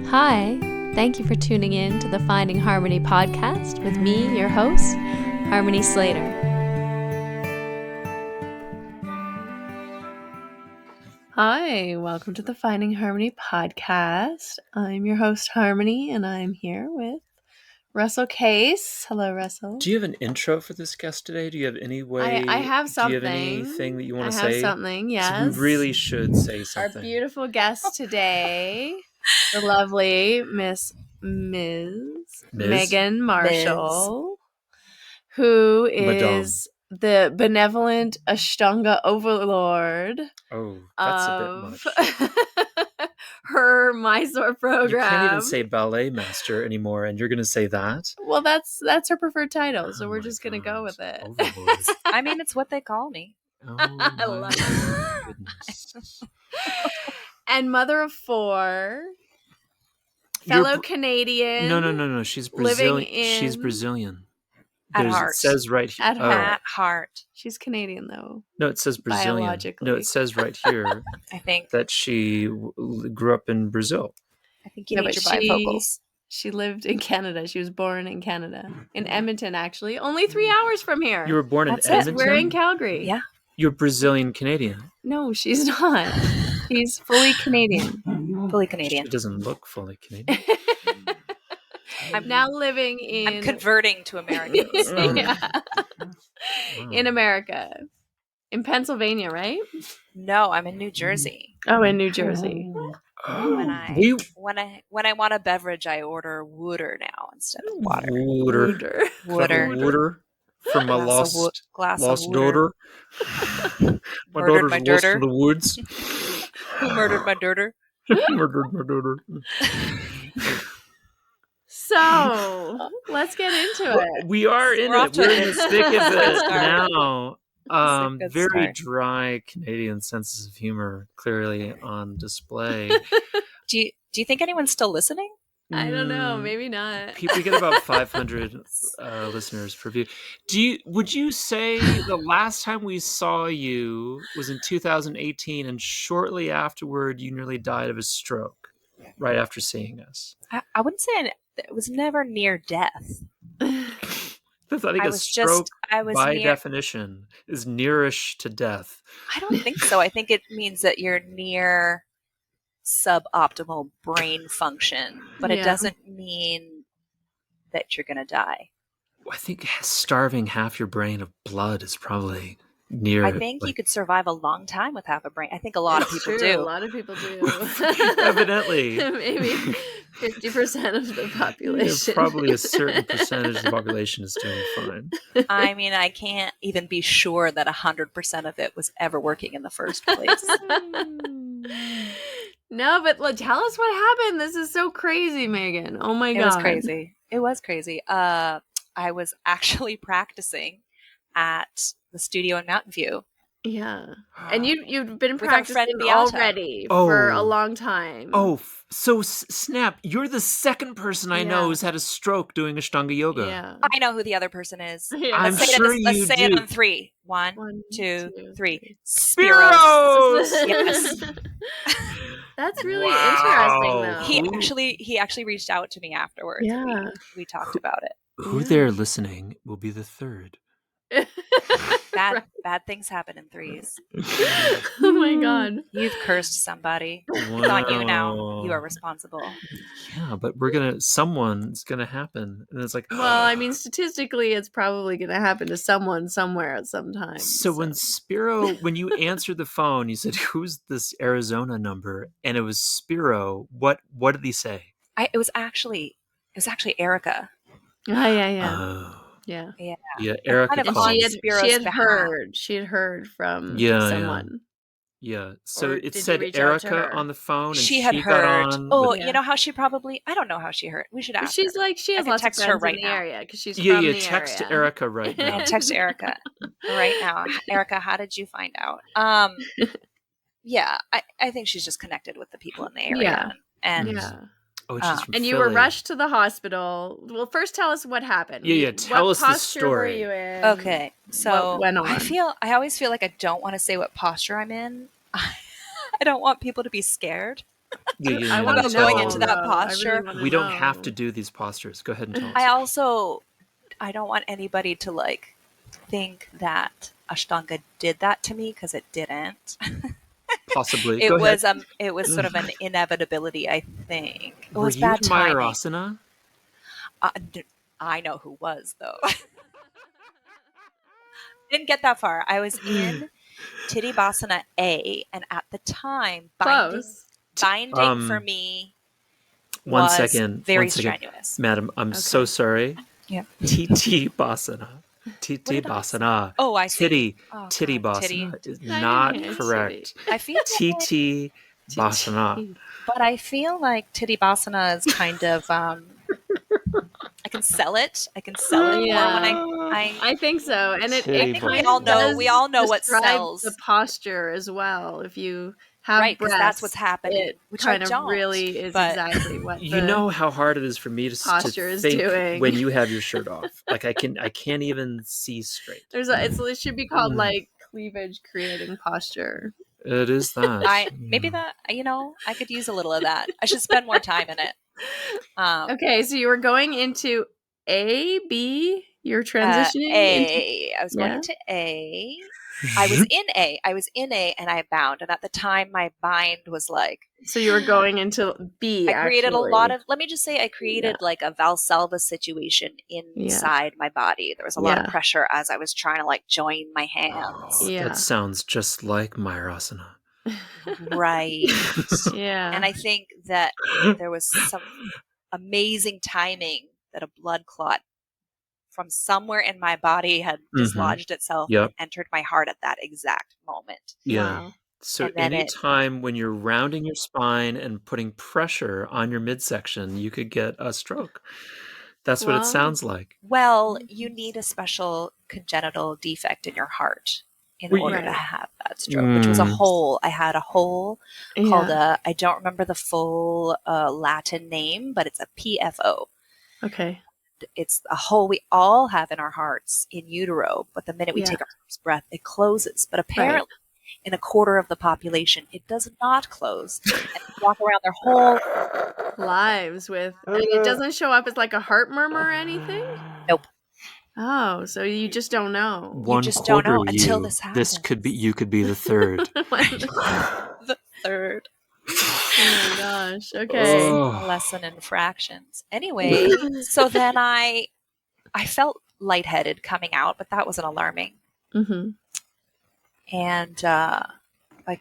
Hi, thank you for tuning in to the Finding Harmony podcast with me, your host, Harmony Slater. Hi, welcome to the Finding Harmony podcast. I'm your host, Harmony, and I'm here with Russell Case. Hello, Russell. Do you have an intro for this guest today? Do you have any way? I have something. Do you have anything that you want to say? I have something, yes. We really should say something. Our beautiful guest today, the lovely Ms. Meghan Marshall, who is the benevolent Ashtanga overlord. Oh, that's a bit much. Her Mysore program. You can't even say ballet master anymore, and you're going to say that? Well, that's her preferred title, so we're just going to go with it. Overlord. I mean, it's what they call me. Oh, I love my goodness. And mother of four, fellow Canadian. No. She's Brazilian. She's Brazilian. At heart. It says right here. At heart. She's Canadian, though. No, it says Brazilian. Biologically. No, it says right here I think that she grew up in Brazil. I think you need your bifocals. She lived in Canada. She was born in Canada. In Edmonton, actually. Only 3 hours from here. You were born That's in Edmonton? We're in Calgary. Yeah. You're Brazilian Canadian. No, she's not. She's fully Canadian. Fully Canadian. She doesn't look fully Canadian. I'm now living in... I'm converting to Americans. Yeah. Wow. In America. In Pennsylvania, right? No, I'm in New Jersey. Oh, in New Jersey. When I want a beverage, I order water now instead of water. Water from my lost daughter. My Murdered daughter's my lost daughter. in the woods. Who murdered my daughter? Murdered my daughter. So, let's get into it. We are in We're it. off to We're a in the good thick of start. it now. Good Very start. dry Canadian senses of humor clearly on display. Do you think anyone's still listening? I don't know. Maybe not. We get about 500 listeners per view. Would you say the last time we saw you was in 2018, and shortly afterward you nearly died of a stroke right after seeing us? I wouldn't say it was never near death. I think a stroke, by definition, is nearish to death. I don't think so. I think it means that you're near suboptimal brain function, but it doesn't mean that you're going to die. I think starving half your brain of blood is probably near. I think you could survive a long time with half a brain. I think a lot of people do. A lot of people do. Evidently. Maybe 50% of the population. Probably a certain percentage of the population is doing fine. I mean, I can't even be sure that 100% of it was ever working in the first place. No, but tell us what happened. This is so crazy, Megan. Oh my God. It was crazy. I was actually practicing at the studio in Mountain View. Yeah. And you've been With our practicing friend Beata. already for a long time. Oh, so snap. You're the second person I know who's had a stroke doing Ashtanga yoga. Yeah. I know who the other person is. Yeah. I'm sure you Let's say do. it on three. One, two, three. Spiros! Yes. That's really Wow. interesting, though. He actually reached out to me afterwards. Yeah. And we talked about it. Who there listening will be the third. Bad things happen in threes. Oh my God. You've cursed somebody. Wow. It's on you now. You are responsible. Yeah, but someone's gonna happen. And it's like, Well, I mean, statistically, it's probably going to happen to someone somewhere at some time. So when you answered the phone, you said, "Who's this Arizona number?" And it was Spiro. What did he say? It was actually Erica. Oh, yeah. Oh. Yeah. Yeah, Erica kind of called. She had heard from Yeah, someone. Yeah. So Or it did you said reach out to Erica her? on the phone, and She had got heard. on Oh, with- you know how she probably. I don't know how she heard. We should ask. She's her. like she has can lots of text friends her right in the now. area because she's yeah, from yeah. the Text area. Erica right now. Text Erica right now. Erica, how did you find out? Yeah, I think she's just connected with the people in the area. Yeah. And Yeah. Oh, she's from And you were Philly. rushed to the hospital. Well, first tell us what happened. Yeah, tell What us the posture story. Were you in? okay, so What went on? I always feel like I don't want to say what posture I'm in. I don't want people to be scared. I want to About know. going into that though. I posture. really wanna We don't have know. to do these postures. Go ahead and tell I us. I don't want anybody to like think that Ashtanga did that to me because it didn't. Possibly. Go ahead. It was sort of an inevitability, I think. It Were was you bad in timing. Mayurasana? I know who was though. Didn't get that far. I was in Tittibhasana A, and at the time, Close. binding for me One was second, very strenuous. madam. I'm so Okay. sorry. Yeah. TT Basana. What TT did I Basana. Oh, I see. Titty. Oh, Titty God, titty. Basana is I not didn't hear correct. I feel like, TT Basana. but I feel like Tittibhasana is kind of I can sell it. I can sell it more when I think so, and I it think Titty we kind all of know does we all know what describe the sells. posture as well. If you have Right, because that's breasts, what's happening, it which I kind of don't. really is but exactly what You the know how hard it is for me to posture is think doing. when you have your shirt off. Like I can't even see straight. It should be called like cleavage creating posture. It is that. maybe that I could use a little of that. I should spend more time in it. Okay, so you were going into A, B. You're transitioning into A. I was going into A. I was in A. And I bound. And at the time, my bind was like. So you were going into B. I created actually. a lot of. Let me just say, I created like a Valsalva situation inside my body. There was a lot of pressure as I was trying to like join my hands. That sounds just like Mayurasana. Right. Yeah. And I think that there was some amazing timing that a blood clot from somewhere in my body had dislodged itself and entered my heart at that exact moment. Yeah. Wow. So anytime when you're rounding your spine and putting pressure on your midsection, you could get a stroke. That's what it sounds like. Well, you need a special congenital defect in your heart in order to have that stroke, which was a hole. I had a hole called I don't remember the full Latin name, but it's a PFO. Okay. It's a hole we all have in our hearts in utero, but the minute we take our first breath, it closes. But apparently, in a quarter of the population, it does not close. And walk around their whole lives with, and it doesn't show up as like a heart murmur or anything? Nope. Oh, so you just don't know. You just don't know until this happens. You could be the third. The third. Oh my gosh. Okay. A lesson in fractions. Anyway, so then I felt lightheaded coming out, but that wasn't alarming. Mm-hmm. And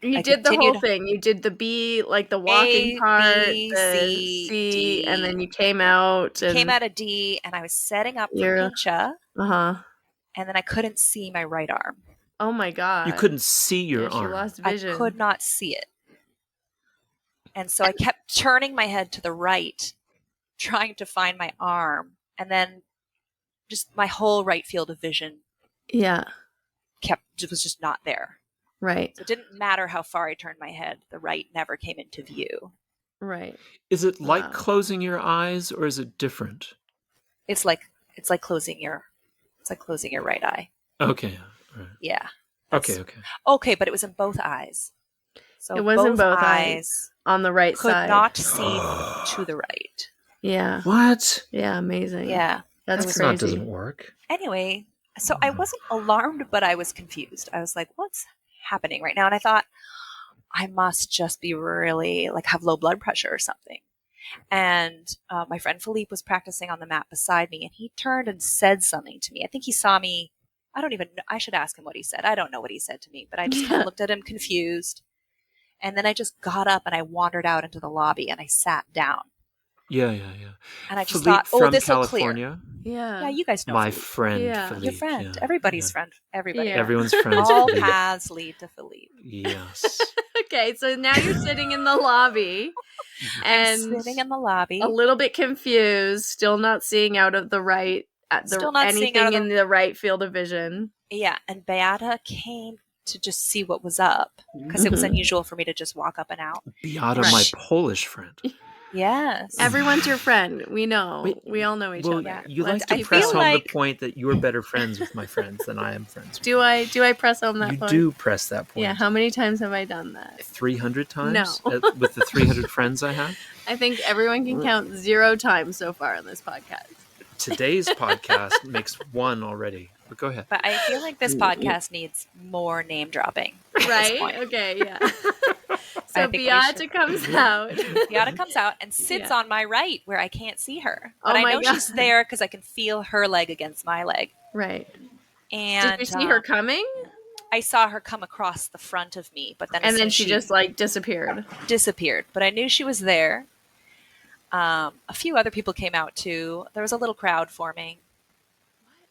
you did the whole thing. You did the B, like the walking part, B, the C, and then you came out. And came out of D, and I was setting up for Pincha. And then I couldn't see my right arm. Oh my god! You couldn't see your arm. You lost vision. I could not see it. And so I kept turning my head to the right, trying to find my arm. And then just my whole right field of vision was just not there. Right. So it didn't matter how far I turned my head. The right never came into view. Right. Is it like closing your eyes or is it different? It's like closing your right eye. Okay. Right. Yeah. Okay, but it was in both eyes. So it was in both eyes. On the right could side. Could not see to the right. Yeah. What? Yeah, amazing. Yeah. That's crazy. That doesn't work. Anyway, so I wasn't alarmed, but I was confused. I was like, what's happening right now? And I thought, I must just be really, like, have low blood pressure or something. And my friend Philippe was practicing on the mat beside me, and he turned and said something to me. I think he saw me. I don't even know. I should ask him what he said. I don't know what he said to me, but I just kind of looked at him confused. And then I just got up and I wandered out into the lobby and I sat down. Yeah. And I just Philippe thought, this will California. Clear. Yeah, you guys know my Philippe. Friend. Yeah. Philippe, your friend, everybody's friend, everybody. Everyone's friend. All paths lead to Philippe. Yes. Okay, so now you're sitting in the lobby, and I'm sitting in the lobby, a little bit confused, still not seeing out of the right, anything in the right field of vision. Yeah, and Beata came to just see what was up because it was unusual for me to just walk up and out. Beata, my Polish friend. Yes. Everyone's your friend. We know. Wait, we all know each well, other. you Let's like to keep press feel home going. like- the point that you're better friends with my friends than I am friends with. Do I press home that You point? do press that point. Yeah. How many times have I done that? 300 times? No. With the 300 friends I have? I think everyone can count 0 times so far in this podcast. Today's podcast makes 1 already. But go ahead. But I feel like this podcast needs more name dropping. Right? point. Okay, yeah. I So think we Beata should- comes out. Beata comes out and sits Yeah. on my right where I can't see her. But Oh I my know God. she's there because I can feel her leg against my leg. Right. And Did you see her coming? I saw her come across the front of me, but then And as then soon she as just like disappeared. disappeared. But I knew she was there. A few other people came out too. There was a little crowd forming.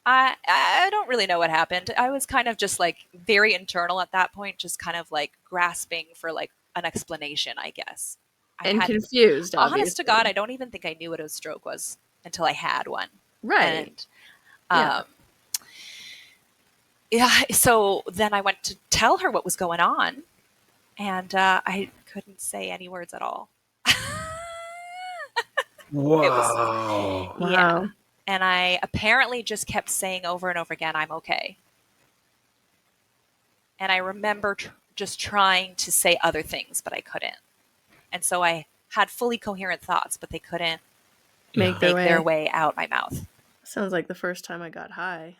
I don't really know what happened. I was kind of just like very internal at that point, just kind of like grasping for like an explanation, I guess. And confused, obviously. Honest to God, I don't even think I knew what a stroke was until I had one. Right. And Yeah. yeah, so then I went to tell her what was going on, and I couldn't say any words at all. Whoa. Wow. Yeah. And I apparently just kept saying over and over again, I'm okay. And I remember just trying to say other things, but I couldn't. And so I had fully coherent thoughts, but they couldn't Make make their way out my mouth. Sounds like the first time I got high.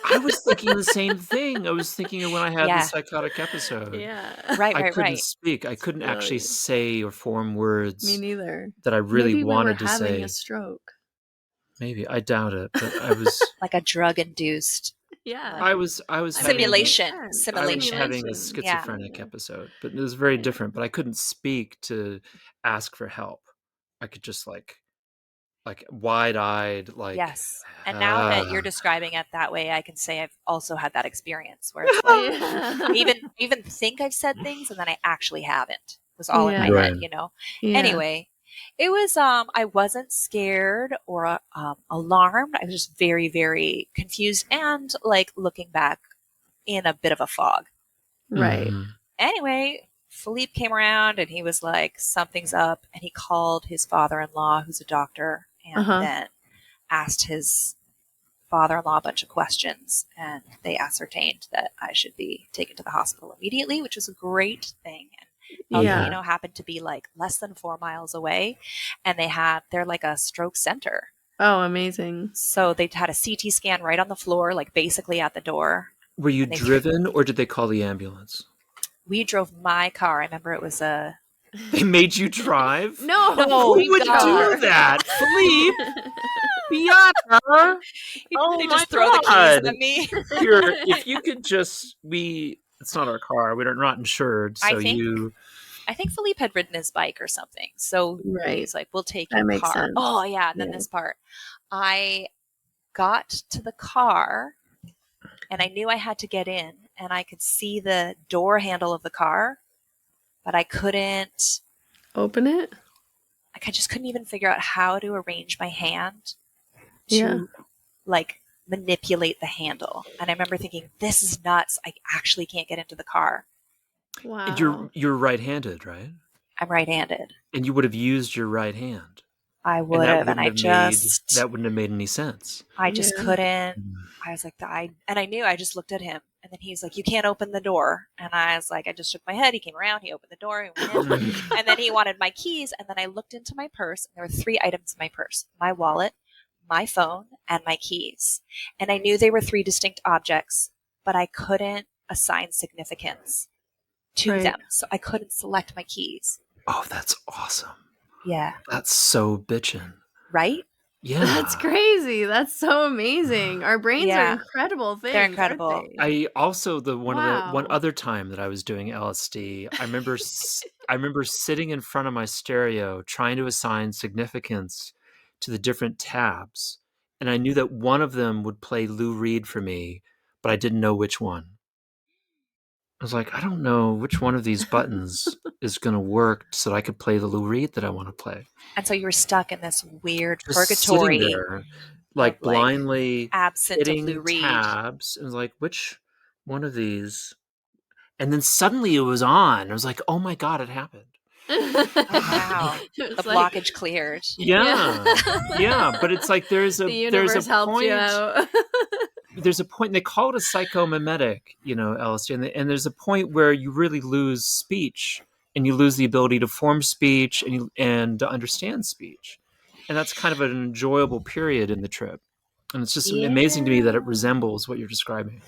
I was thinking the same thing. I was thinking of when I had Yeah. the psychotic episode. Yeah. Right, I couldn't right. speak. I couldn't actually Really? say or form words Me neither. that I really Maybe wanted we were to having say. a stroke. Maybe. I doubt it. But I was Like a drug-induced Yeah. I was having simulation. I was Simulation. having a Simulation. schizophrenic episode, but it was very different. But I couldn't speak to ask for help. I could just like wide-eyed, like Yes. And now that you're describing it that way, I can say I've also had that experience where it's like Yeah. even think I've said things and then I actually haven't. It was all in my Yeah. head, Right. you know. Yeah. Anyway, it was I wasn't scared or alarmed. I was just very, very confused and like looking back in a bit of a fog. Right. Mhm. Anyway, Philippe came around and he was like, something's up. And he called his father-in-law, who's a doctor, and Uh-huh. then asked his father-in-law a bunch of questions. And they ascertained that I should be taken to the hospital immediately, which was a great thing. And Yeah. Volcano happened to be like less than 4 miles away. And they're like a stroke center. Oh, amazing. So they had a CT scan right on the floor, like basically at the door. Were you And they- driven, or did they call the ambulance? We drove my car. I remember it was a They made you drive? No. No, Who would God. do that? Philippe? Beata? Oh they my just throw the God. keys at me. Here, if you could just it's not our car. We're not insured. I So think- I think Philippe had ridden his bike or something. So Right. he's like, we'll take That your makes car. sense. Oh, yeah. And then Yeah. this part. I got to the car and I knew I had to get in and I could see the door handle of the car, but I couldn't, Open it? I just couldn't even figure out how to arrange my hand to Yeah. like manipulate the handle. And I remember thinking, this is nuts. I actually can't get into the car. Wow. And you're right-handed, right? I'm right-handed. And you would have used your right hand. I And would that have, and wouldn't I have just, that wouldn't have made any sense. I just Yeah. couldn't. I was like, and I knew. I just looked at him, and then he's like, "You can't open the door." And I was like, I just shook my head. He came around. He opened the door. He went in, and then he wanted my keys. And then I looked into my purse, and there were 3 items in my purse: my wallet, my phone, and my keys. And I knew they were 3 distinct objects, but I couldn't assign significance to Right. them, so I couldn't select my keys. Oh, that's awesome. Yeah, That's so bitchin'. right. Yeah. That's crazy. That's so amazing. Our brains Yeah. are incredible things. They're incredible. Aren't they? I also one Wow. other time that I was doing LSD, I remember I remember sitting in front of my stereo trying to assign significance to the different tabs, and I knew that one of them would play Lou Reed for me, but I didn't know which one. I was like, I don't know which one of these buttons is going to work so that I could play the Lou Reed that I want to play. And so you were stuck in this weird Just sitting purgatory, there, like of, like, blindly absent of hitting Lou Reed. tabs, and was like, which one of these? And then suddenly it was on. I was like, oh my God, it happened. Oh, wow. It The was like, blockage cleared. Yeah, but it's like there's the a universe helped you point. out. There's a point, they call it a psychomimetic, LSD, and there's a point where you really lose speech and you lose the ability to form speech and to understand speech, and that's kind of an enjoyable period in the trip, and it's just amazing to me that it resembles what you're describing.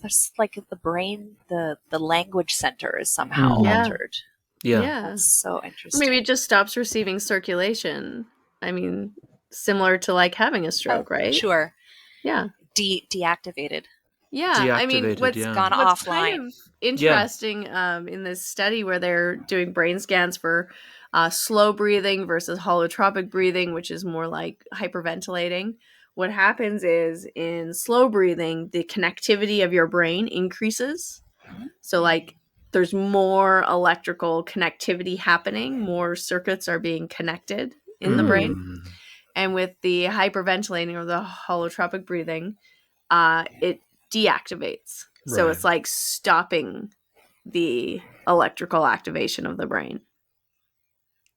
There's like the brain, the language center is somehow Yeah. altered. Yeah. That's so interesting. Maybe it just stops receiving circulation. I mean, similar to like having a stroke, right? Sure. Yeah. Deactivated. Yeah, I mean, Deactivated, what's yeah. Gone what's offline. kind of interesting in this study where they're doing brain scans for slow breathing versus holotropic breathing, which is more like hyperventilating. What happens is in slow breathing, the connectivity of your brain increases. So, like, there's more electrical connectivity happening, more circuits are being connected in the brain. Mm. And with the hyperventilating or the holotropic breathing, it deactivates. So Right. it's like stopping the electrical activation of the brain.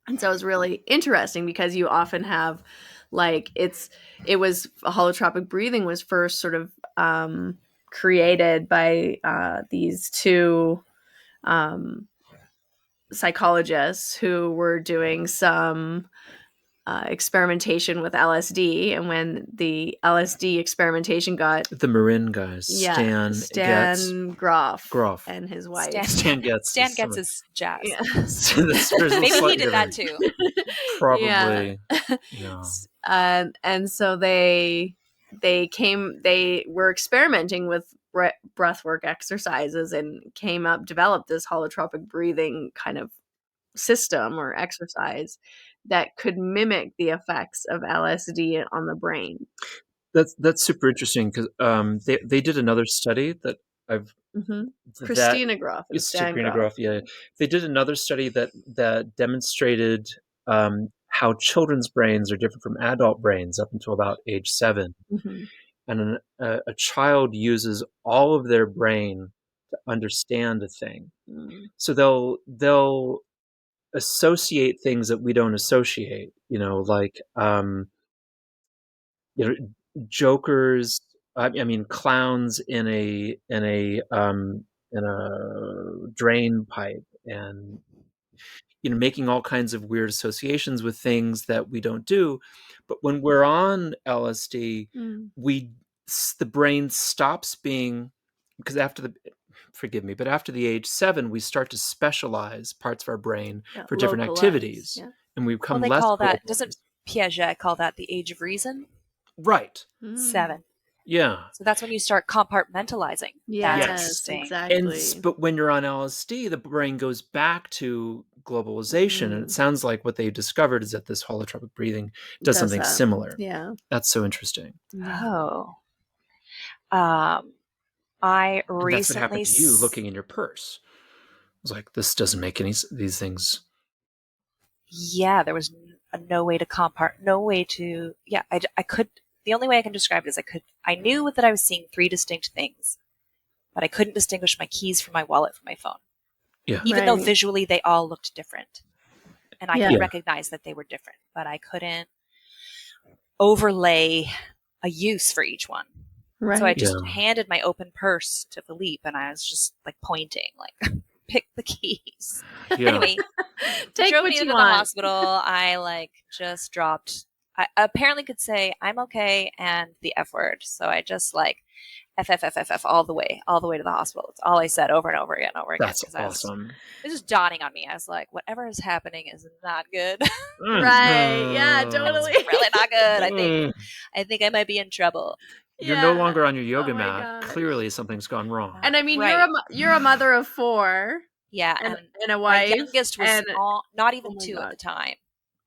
And so it's really interesting because you often have like holotropic breathing was first sort of created by these two psychologists who were doing some experimentation with LSD, and when the LSD experimentation got The Marin guys, Stan Getz, Groff and his wife. Stan Getz is jazz. Yeah. Maybe he did that too. Probably. Yeah. And so they were experimenting with breathwork exercises and developed this holotropic breathing kind of system or exercise that could mimic the effects of LSD on the brain. That's super interesting because they did another study that I've Christina Groff and Stan Groff. Yeah, they did another study that demonstrated how children's brains are different from adult brains up until about age 7, and a child uses all of their brain to understand a thing. So they'll associate things that we don't associate, like jokers, I mean clowns in a drain pipe, and making all kinds of weird associations with things that we don't do. But when we're on LSD, the brain stops being, because forgive me, but after the age 7, we start to specialize parts of our brain for different activities, and we become less. Call that, doesn't Piaget call that the age of reason? Right. 7. Yeah. So that's when you start compartmentalizing. Yes, that's interesting. exactly. But when you're on LSD, the brain goes back to globalization, and it sounds like what they discovered is that this holotropic breathing does something similar. Yeah. That's so interesting. Oh. I recently... That's what happened to you looking in your purse. I was like, this doesn't make these things. Yeah, there was no way to I could, the only way I can describe it is I knew that I was seeing 3 distinct things, but I couldn't distinguish my keys from my wallet from my phone. Yeah. Even though visually they all looked different. And I could Yeah. recognize that they were different, but I couldn't overlay a use for each one. Right. So I just handed my open purse to Philippe, and I was just like pointing, like, pick the keys. Yeah. Anyway, Take drove what me you into want. the hospital. I just dropped. I apparently could say I'm okay and the F word. So I just F all the way to the hospital. It's all I said over and over again. That's awesome. It was just dawning on me. I was like, whatever is happening is not good. Right. Yeah, totally. It's really not good. I think I might be in trouble. You're no longer on your yoga Oh my mat. God. Clearly something's gone wrong. And I mean, Right. you're a mother of 4. Yeah, and a my wife. youngest was not even Oh my 2 God. at the time.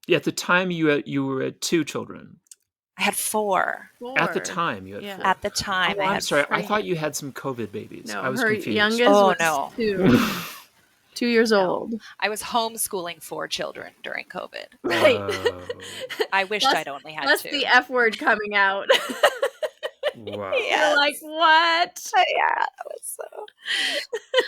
Yeah, at the time you were at 2 children. I had 4. At the time, you had 4. At the time, I'm sorry. I Right. thought you had some COVID babies. No, I was her confused. youngest was 2. 2 years old. I was homeschooling 4 children during COVID. Right. Oh. I wished I'd only had Plus 2. the F word coming out. Wow. You're like, what? Yeah, that was so.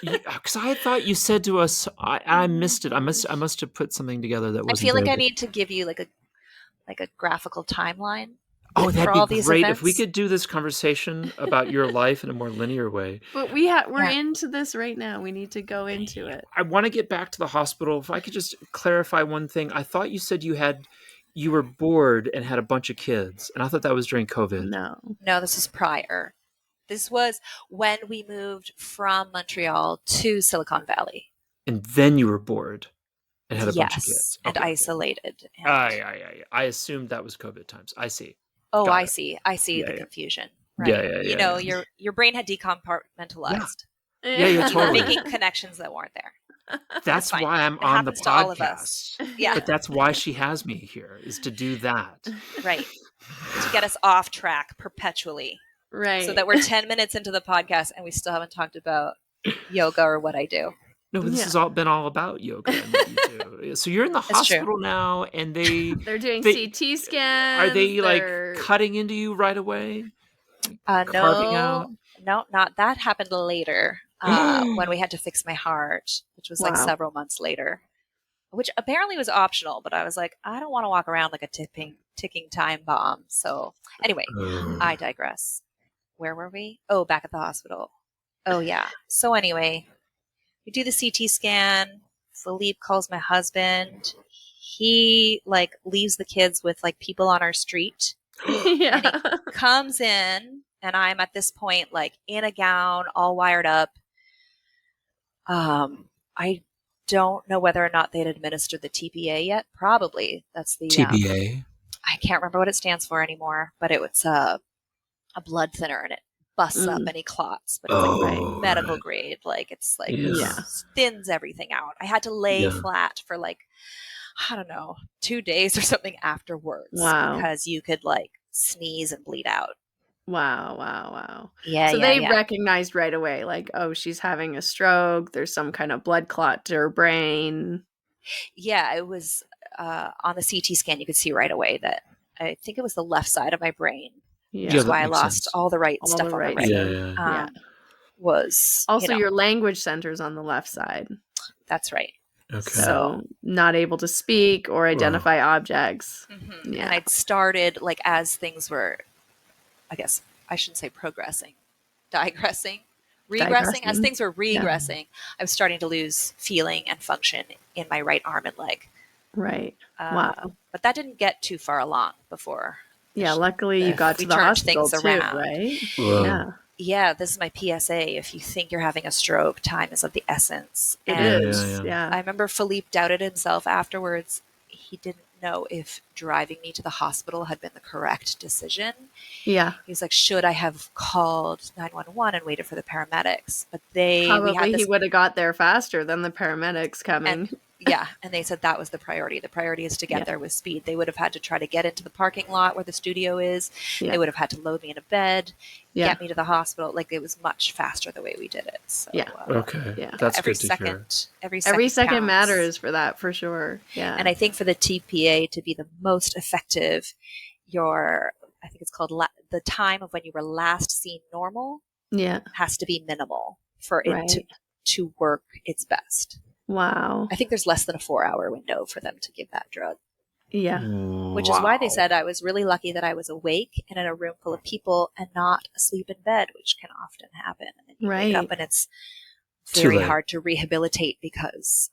Because I thought you said to us, I missed it. I must have put something together that I wasn't feel like there. I need to give you like a graphical timeline Oh, for that'd be all these great if we events. could do this conversation about your life in a more linear way. But we're Yeah. into this right now. We need to go into it. I want to get back to the hospital. If I could just clarify one thing. I thought you said you were bored and had a bunch of kids, and I thought that was during COVID. No, this is prior. This was when we moved from Montreal to Silicon Valley. And then you were bored and had a bunch of Yes, kids. and Okay. isolated. And, I assumed that was COVID times. I see. oh, Got I it. see the Yeah. confusion. Yeah, Right. yeah. Your brain had decompartmentalized. Yeah, You were totally. making connections that weren't there. That's fine. why I'm It on the happens to all of us. podcast. Yeah. But that's why she has me here, is to do that. Right. To get us off track perpetually. Right. So that we're 10 minutes into the podcast and we still haven't talked about yoga or what I do. No, but this has been all about yoga and what you do. So you're in the It's hospital true. now, and they're doing they- CT scans. are they like cutting into you right away? Carving out? No, not that happened later when we had to fix my heart, which was like Wow. several months later, which apparently was optional. But I was like, I don't want to walk around like a ticking time bomb. So anyway, I digress. Where were we? Oh, back at the hospital. Oh, yeah. So anyway, we do the CT scan. Philippe calls my husband. He like leaves the kids with like people on our street. Yeah. Comes in, and I'm at this point like in a gown, all wired up. I don't know whether or not they'd administered the TPA yet. Probably. That's the TBA. I can't remember what it stands for anymore, but it was a blood thinner, and it busts up any clots, but it's like medical grade. Like it's like thins everything out. I had to lay flat for like, I don't know, 2 days or something afterwards. Wow. Because you could like sneeze and bleed out. Wow. Yeah. So they recognized right away, like, oh, she's having a stroke. There's some kind of blood clot to her brain. Yeah, it was on the CT scan. You could see right away that I think it was the left side of my brain. Yeah. Which is why I lost all the right stuff on the right. Yeah. Was also your language center's on the left side. That's right. Okay. So not able to speak or identify objects. Mm-hmm. Yeah. And I'd started like as things were, I guess I shouldn't say progressing, regressing. As things were regressing, I was starting to lose feeling and function in my right arm and leg. Right. Wow. But that didn't get too far along before. Yeah, luckily you got to the hospital too, right? Whoa. Yeah, this is my PSA. If you think you're having a stroke, time is of the essence. It is. Yeah. I remember Philippe doubted himself afterwards. He didn't know if driving me to the hospital had been the correct decision. Yeah. He was like, should I have called 911 and waited for the paramedics? But he would have got there faster than the paramedics coming. And they said that was the priority. The priority is to get there with speed. They would have had to try to get into the parking lot where the studio is. Yeah. They would have had to load me in a bed, get me to the hospital. Like it was much faster the way we did it. So, That's every good to second, hear. Every second matters for that, for sure. Yeah. And I think for the TPA to be the most effective, I think it's called the time of when you were last seen normal has to be minimal for it to work its best. Wow. I think there's less than a 4-hour window for them to give that drug. Yeah. Which is why they said I was really lucky that I was awake and in a room full of people and not asleep in bed, which can often happen. And then you wake up and it's very hard to rehabilitate because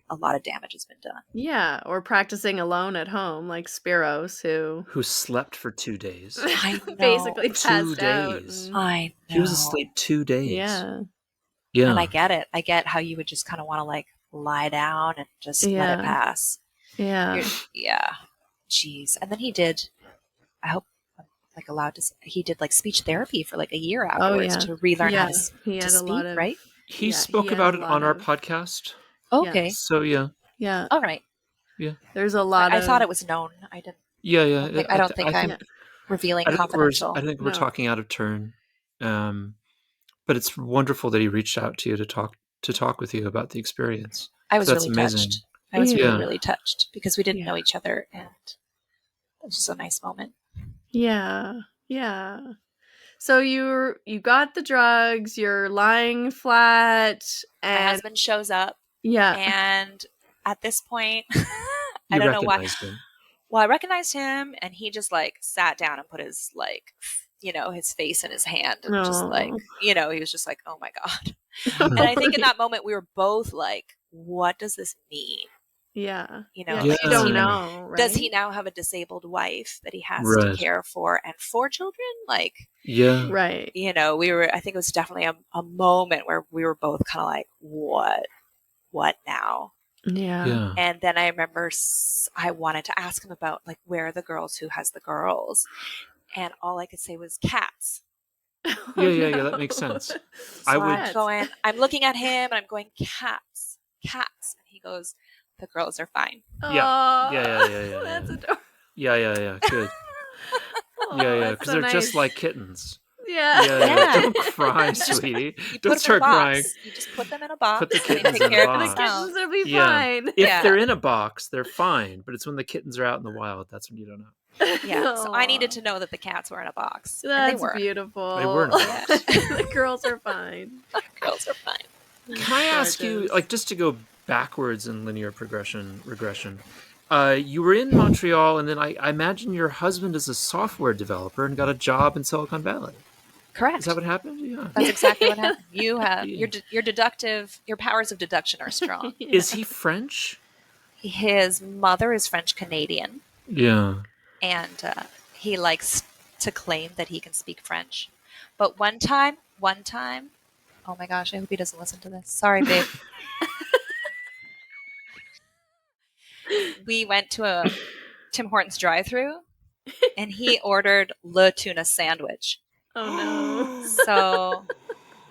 a lot of damage has been done. Yeah. Or practicing alone at home like Spiros who slept for 2 days. I know. Basically passed 2 out. days. I know. He was asleep 2 days. Yeah. Yeah. And I get it. I get how you would just kind of want to like lie down and just let it pass. Yeah. Jeez. And then he did, I hope I'm like allowed to say, he did like speech therapy for like a year afterwards to relearn how to speak, right? He spoke about it on our podcast. Okay. So yeah. All right. Yeah. There's a lot I thought it was known. I didn't. Yeah. I don't think I'm revealing confidential. I think we're talking out of turn. But it's wonderful that he reached out to you to talk with you about the experience. I was really amazing. touched. I was really touched because we didn't know each other, and it was just a nice moment. Yeah. So you got the drugs, you're lying flat, My and husband shows up, yeah. and at this point, I You don't know why. recognized him. Well, I recognized him, and he just like sat down and put his like, his face in his hand, and just like, Aw. he was just like, "Oh my god!" And I think in that moment we were both like, "What does this mean?" Yeah. Yeah, Yeah, like, you don't Yeah. know, right? Does he now have a disabled wife that he has to Right. care for and 4 children? Like, Yeah. Right. I think it was definitely a moment where we were both kind of like, what now? Yeah. Yeah. And then I remember I wanted to ask him about like, where are the girls? Who has the girls? And all I could say was cats. Oh, Yeah, that makes sense. So I would- I'm looking at him and I'm going, cats. And he goes, the girls are fine. Aw, Yeah. That's adorable. Yeah. Good. Yeah. Because they're just like kittens. Yeah. Yeah. Don't cry, You just- sweetie. You Don't put them in start a box. crying. You just put them in a box. Put the and they kittens take in a care of box. The themselves. kittens will be Yeah. fine. If Yeah. they're in a box, they're fine. But it's when the kittens are out in the wild that's when you don't know. Yeah. So I needed Aw. to know that the cats were in a box. and That's they were. beautiful. They were in a box. The girls are fine. Girls are fine. Can I ask you, Gorgeous. like, just to go backwards in linear regression? You were in Montreal, and then I imagine your husband is a software developer and got a job in Silicon Valley. Correct. Is that what happened? Yeah. That's exactly what happened. You have Yeah. your powers of deduction are strong. Yeah. Is he French? His mother is French Canadian, Yeah. and he likes to claim that he can speak French. But one time, oh my gosh, I hope he doesn't listen to this. Sorry, babe. We went to a Tim Hortons drive-thru, and he ordered le tuna sandwich. Oh So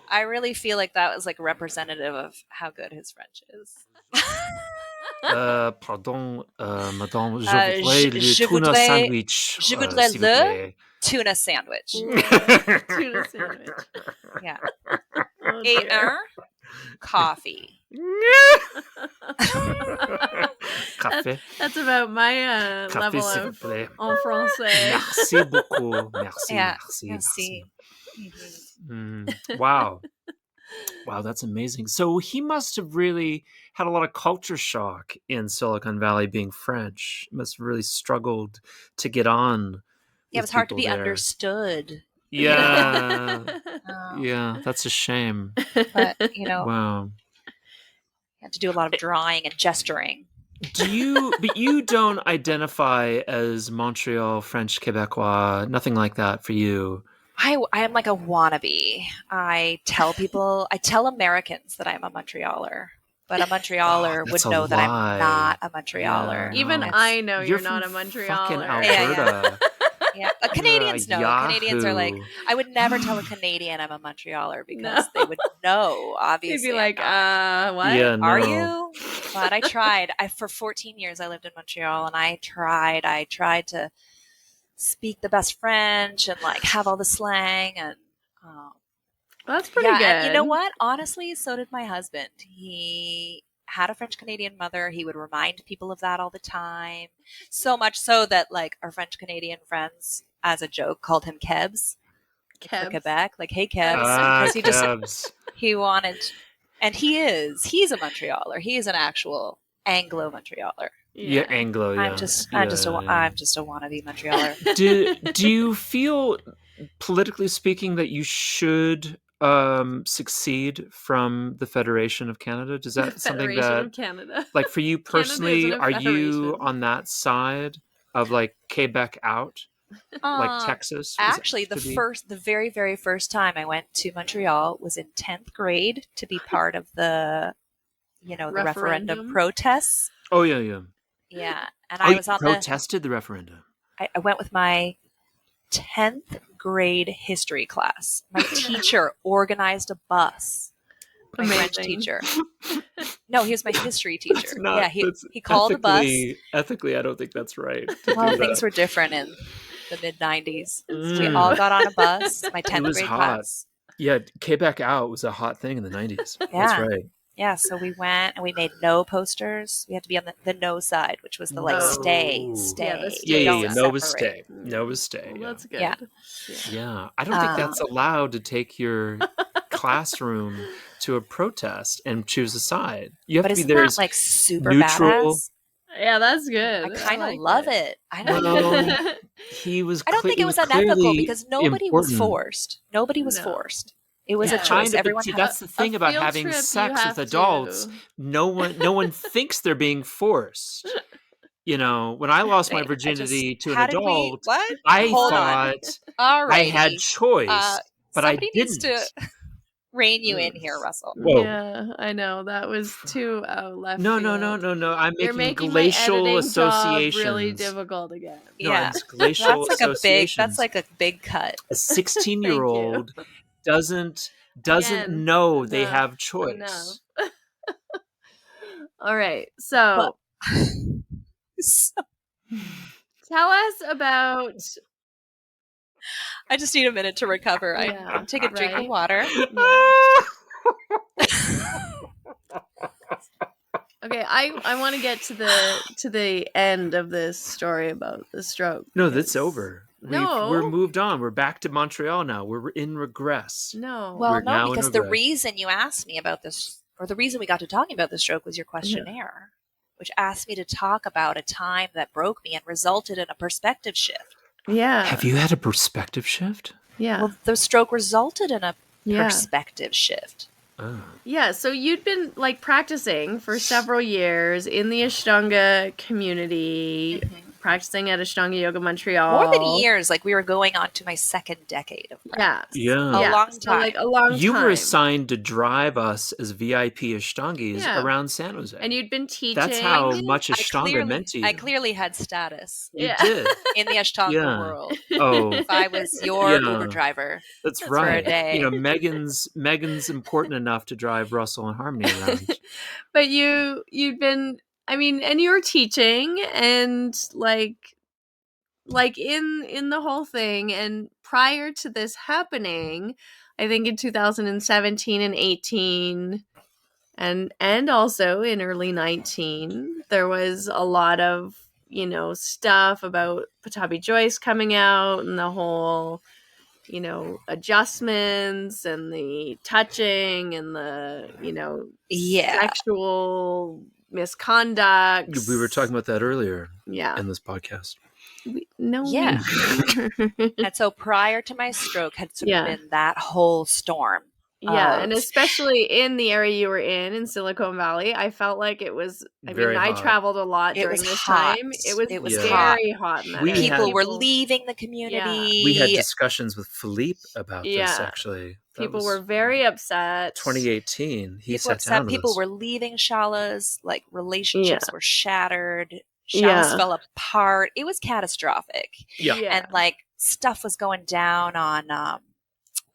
I really feel like that was like representative of how good his French is. Pardon, madame, je le tuna voudrais- sandwich. je voudrais s'il vous le- plaît. Tuna sandwich. no. Tuna sandwich. Yeah. Oh, Et dear. coffee. Café. That's about my Café, level s'il vous of plaît. en français. Merci beaucoup. Merci. Yeah. Merci. Mhm. Wow. Wow, that's amazing. So he must have really had a lot of culture shock in Silicon Valley being French. Must have really struggled to get on. Yeah, it with was hard to people be there. understood. Yeah. Oh, Yeah, that's a shame. But, Wow. you had to do a lot of drawing and gesturing. But you don't identify as Montreal French Quebecois, nothing like that for you. I am like a wannabe. I tell Americans that I'm a Montrealer, but a Montrealer that's would a know that lie. I'm not a Montrealer. Yeah. Even No. I know you're from not a fucking Montrealer. Alberta. Yeah, Canadians know. Canadians are like, Yahoo. I would never tell a Canadian I'm a Montrealer because No. they would know. You'd Obviously, be like, I'm not. what? Yeah, no. Are you? But I tried. For 14 years I lived in Montreal, and I tried to speak the best French and like have all the slang and. That's pretty good. And you know what? Honestly, so did my husband. He had a French Canadian mother. He would remind people of that all the time. So much so that like our French Canadian friends, as a joke, called him Kebs. For Kebs. Quebec, like, hey Kebs, Ah, because Cubs. he wanted, and he's a Montrealer. He is an actual Anglo Montrealer. Yeah, Anglo. Yeah. I'm just a wannabe Montrealer. Do you feel, politically speaking, that you should succeed from the Federation of Canada? Does that something Federation that, of Canada. like, for you Canada personally, isn't a are you federation. on that side of like Quebec out, like Texas? Actually, the very, very first time I went to Montreal was in 10th grade to be part of the, the referendum Referendum? protests. Oh yeah. Yeah, and Oh, I you was on protested the referendum. I went with my 10th grade history class. My teacher organized a bus. My French Amazing. teacher. No, he was my history teacher. That's not, Yeah, he called a bus. Ethically, I don't think that's right. to Well, do things that. were different in the mid 90s. We Mm. all got on a bus. My It 10th was grade hot. class. Yeah, Quebec out was a hot thing in the 90s. That's Yeah. right. Yeah, so we went and we made no posters. We had to be on the no side, which was the like No. stay, Yeah, the stay. stay Don't side. Nova separate. stay. Nova stay. Well, that's Yeah. good. Yeah. I don't think that's allowed to take your classroom to a protest and choose a side. You have But to be isn't there that as like super neutral. badass? Yeah, that's good. I kind of like love it. I don't. Well, he was. I don't think It it was was unethical clearly because nobody was important. forced. Nobody was No. forced. It was Yeah. a choice. Kind of, but Everyone see, had that's the thing about field having trip, you sex have with adults. to. No one thinks they're being forced. You know, when I lost my Wait, virginity to an how did we? adult, What? I Hold on. thought All I had righty. choice, but I Somebody needs didn't. to rein you in here, Russell. Whoa. Yeah, I know that was too left. No. field. I'm You're making making my glacial editing job associations. really difficult again. No, Yeah, it's glacial that's like a big. associations. That's like a big cut. A 16-year-old doesn't Again, know they enough, have choice. enough. All right, so So, tell us about. I just need a minute to recover. Yeah, I'm taking a drink of right? water. Okay, I want to get to the end of this story about the stroke. No, that's over. No. We're moved on. We're back to Montreal now. We're in regress. No. Well, We're no, now in because the regret. reason you asked me about this, or the reason we got to talking about the stroke, was your questionnaire, which asked me to talk about a time that broke me and resulted in a perspective shift. Yeah. Have you had a perspective shift? Yeah. Well, the stroke resulted in a Yeah. perspective shift. Oh. Yeah, so you'd been like practicing for several years in the Ashtanga community, practicing at Ashtanga Yoga Montreal. More than years, like we were going on to my second decade of practice. Yeah. A long So, time. like a long You time. were assigned to drive us as VIP Ashtangis Yeah. around San Jose. And you'd been teaching. That's how much Ashtanga meant to you. I clearly had status You did. in the Ashtanga Yeah. world. Oh, If I was your Yeah. Uber driver. that's for right. a day. You know, Megan's important enough to drive Russell and Harmony around. But you'd been, I mean, and you were teaching and like in the whole thing. And prior to this happening, I think in 2017 and 18 and also in early 19, there was a lot of, stuff about Patabi Joyce coming out and the whole, adjustments and the touching and the, sexual misconduct. We were talking about that earlier Yeah. in this podcast. Yeah. And so prior to my stroke had sort of been that whole storm. Yeah, and especially in the area you were in Silicon Valley, I felt like it was. Very I hot. traveled a lot It during was this hot. time. It was hot. very hot in that We area. People were leaving the community. We had discussions with Philippe about this, Yeah. actually. That People was were very upset. 2018. He People sat upset. down with People us. were leaving shalas. Like relationships were shattered. Shalas Yeah. fell apart. It was catastrophic. Yeah. And like stuff was going down on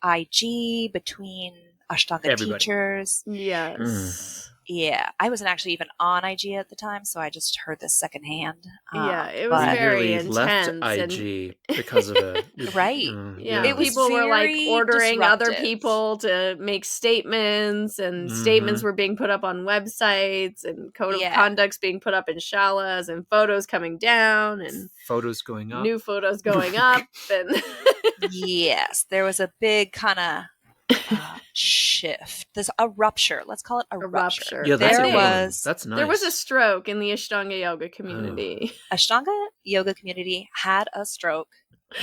IG between Ashtanga Everybody. teachers. Yes. Yeah, I wasn't actually even on IG at the time, so I just heard this secondhand. Yeah, it was but- very nearly left intense. IG because of it. Right. Yeah, It was people were like very ordering other disruptive. people to make statements, and statements were being put up on websites, and code of conducts being put up in shalas, and photos coming down, and photos going up. new photos going up, and Yes, there was a big kind of shift. There's a rupture. Let's call it a rupture. Yeah, that's there a good one. was That's nice. there was a stroke in the Ashtanga yoga community. Ashtanga yoga community had a stroke.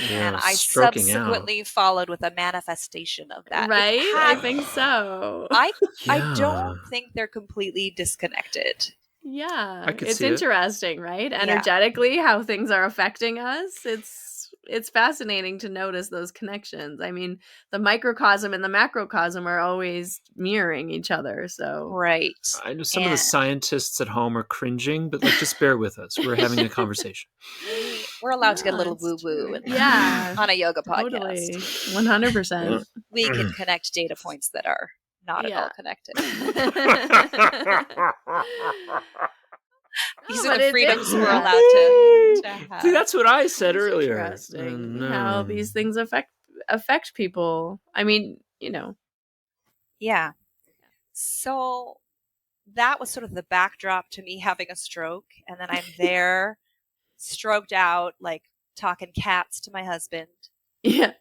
Yeah, And I stroking subsequently followed with a manifestation of that. Right? It I had- think so. I Yeah. don't think they're completely disconnected. Yeah, I could it's see it. interesting, right? Yeah. Energetically, how things are affecting us. It's fascinating to notice those connections. I mean, the microcosm and the macrocosm are always mirroring each other. So Right. I know some of the scientists at home are cringing, but like, just bear with us. We're having a conversation. We're allowed to get a little it's woo-woo true. Yeah, on a yoga totally, podcast. 100%. We can connect data points that are not at all connected. These But are the it's freedoms we're interesting. allowed to have. See, that's what I said It's earlier. interesting No. how these things affect people. I mean, Yeah. So that was sort of the backdrop to me having a stroke. And then I'm there, stroked out, like talking cats to my husband. Yeah.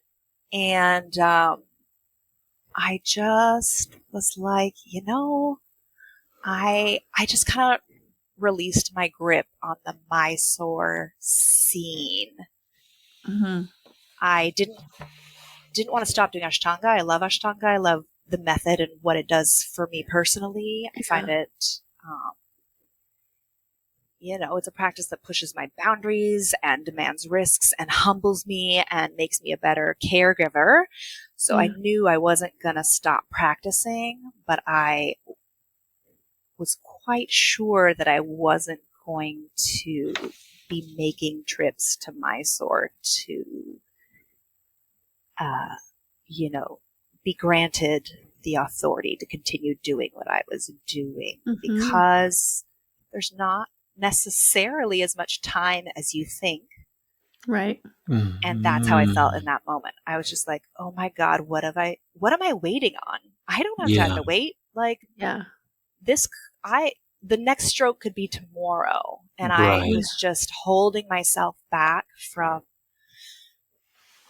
And I just was like, I just kind of released my grip on the Mysore scene. Mm-hmm. I didn't want to stop doing Ashtanga. I love Ashtanga. I love the method and what it does for me personally. I find it, it's a practice that pushes my boundaries and demands risks and humbles me and makes me a better caregiver. So I knew I wasn't going to stop practicing, but I was quite sure that I wasn't going to be making trips to Mysore to, be granted the authority to continue doing what I was doing, because there's not necessarily as much time as you think. Right. And that's how I felt in that moment. I was just like, oh my God, what am I waiting on? I don't have time to wait. Like, the next stroke could be tomorrow. And I was just holding myself back from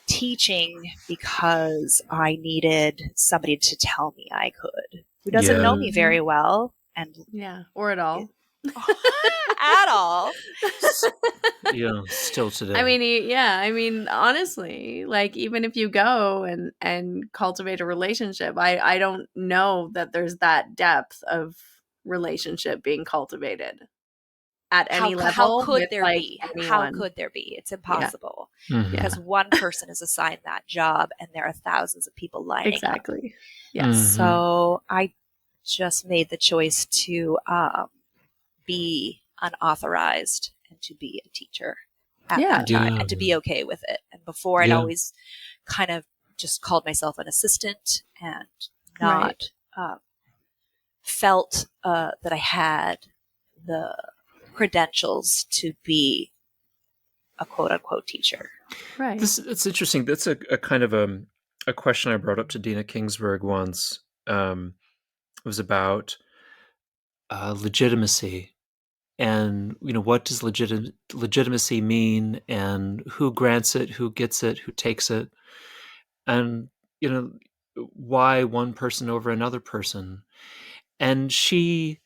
teaching because I needed somebody to tell me I could, who doesn't know me very well. And or at all. At all. Still today. I mean, honestly, like, even if you go and cultivate a relationship, I don't know that there's that depth of relationship being cultivated at any level. How could there like be? Anyone. How could there be? It's impossible. Because one person is assigned that job and there are thousands of people lining up. Yes. So I just made the choice to be unauthorized and to be a teacher at that time and to be okay with it. And before I'd always kind of just called myself an assistant and not felt that I had the credentials to be a quote unquote teacher. Right. It's interesting. That's a kind of a question I brought up to Dina Kingsburg once. It was about legitimacy. And, what does legitimacy mean, and who grants it, who gets it, who takes it, and, why one person over another person. And she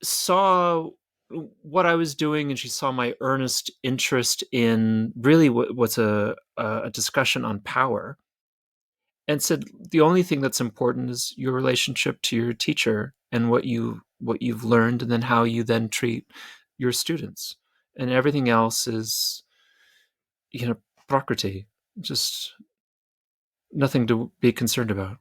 saw what I was doing, and she saw my earnest interest in really what's a discussion on power, and said the only thing that's important is your relationship to your teacher and what you've learned, and then how you then treat your students, and everything else is prakriti, just nothing to be concerned about.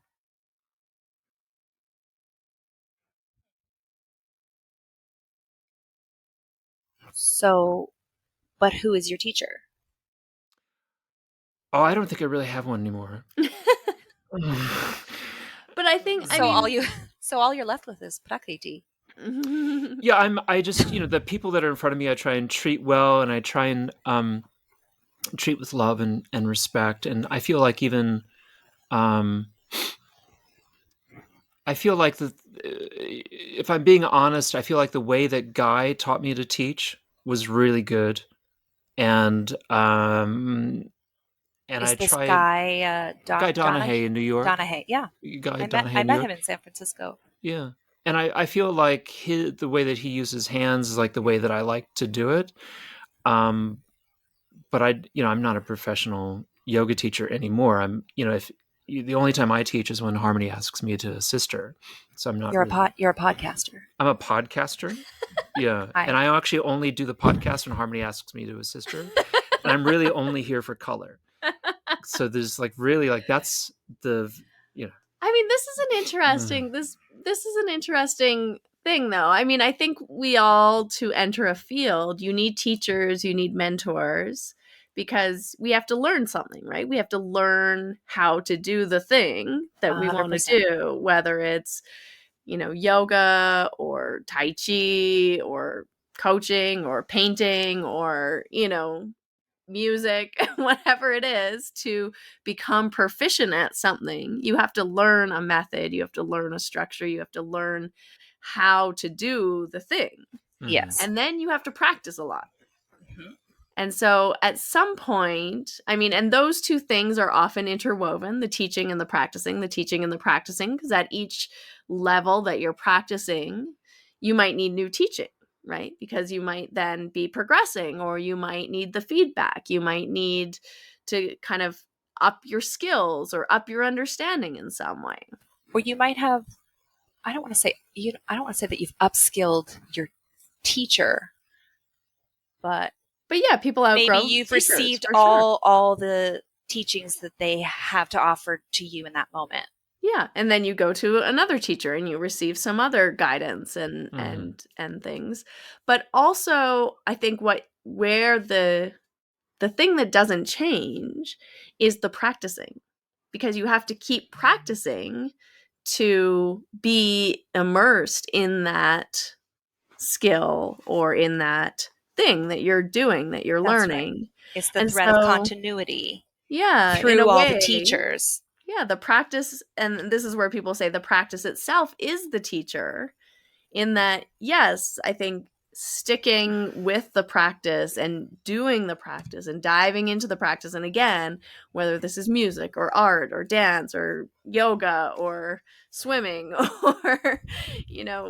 So, but who is your teacher? Oh, I don't think I really have one anymore. But I think all you're left with is prakriti. I just the people that are in front of me, I try and treat well, and I try and treat with love and respect. And I feel like even I feel like if I'm being honest, I feel like the way that Guy taught me to teach was really good. And Is I this tried Guy Guy Donahue in New York. Donahue, yeah. Guy I Donahue in New met York. him in San Francisco. Yeah. And I feel like the way that he uses hands is like the way that I like to do it. But I'm not a professional yoga teacher anymore. I'm, if the only time I teach is when Harmony asks me to assist her. So I'm not. You're a podcaster. I'm a podcaster. Yeah. And I actually only do the podcast when Harmony asks me to assist her. And I'm really only here for color. So there's that's the, I mean, this is an interesting this is an interesting thing, though. I mean, I think we all, to enter a field, you need teachers, you need mentors, because we have to learn something, right? We have to learn how to do the thing that we want to do, whether it's, yoga or tai chi or coaching or painting or, music, whatever it is. To become proficient at something, you have to learn a method, you have to learn a structure, you have to learn how to do the thing. Yes. And then you have to practice a lot. Mhm. And so at some point, I mean, and those two things are often interwoven, the teaching and the practicing, because at each level that you're practicing, you might need new teaching, right? Because you might then be progressing, or you might need the feedback. You might need to kind of up your skills or up your understanding in some way. Or you might have, I don't want to say that you've upskilled your teacher, but yeah, people outgrow maybe you've teachers, received for sure. all the teachings that they have to offer to you in that moment. Yeah, and then you go to another teacher and you receive some other guidance and things. But also, I think where the thing that doesn't change is the practicing, because you have to keep practicing to be immersed in that skill or in that thing that you're doing, that you're That's learning. Right. It's the And thread of so, continuity yeah, in through a all the way, teachers. yeah, the practice, and this is where people say the practice itself is the teacher, in that, yes, I think sticking with the practice and doing the practice and diving into the practice, and again, whether this is music or art or dance or yoga or swimming or,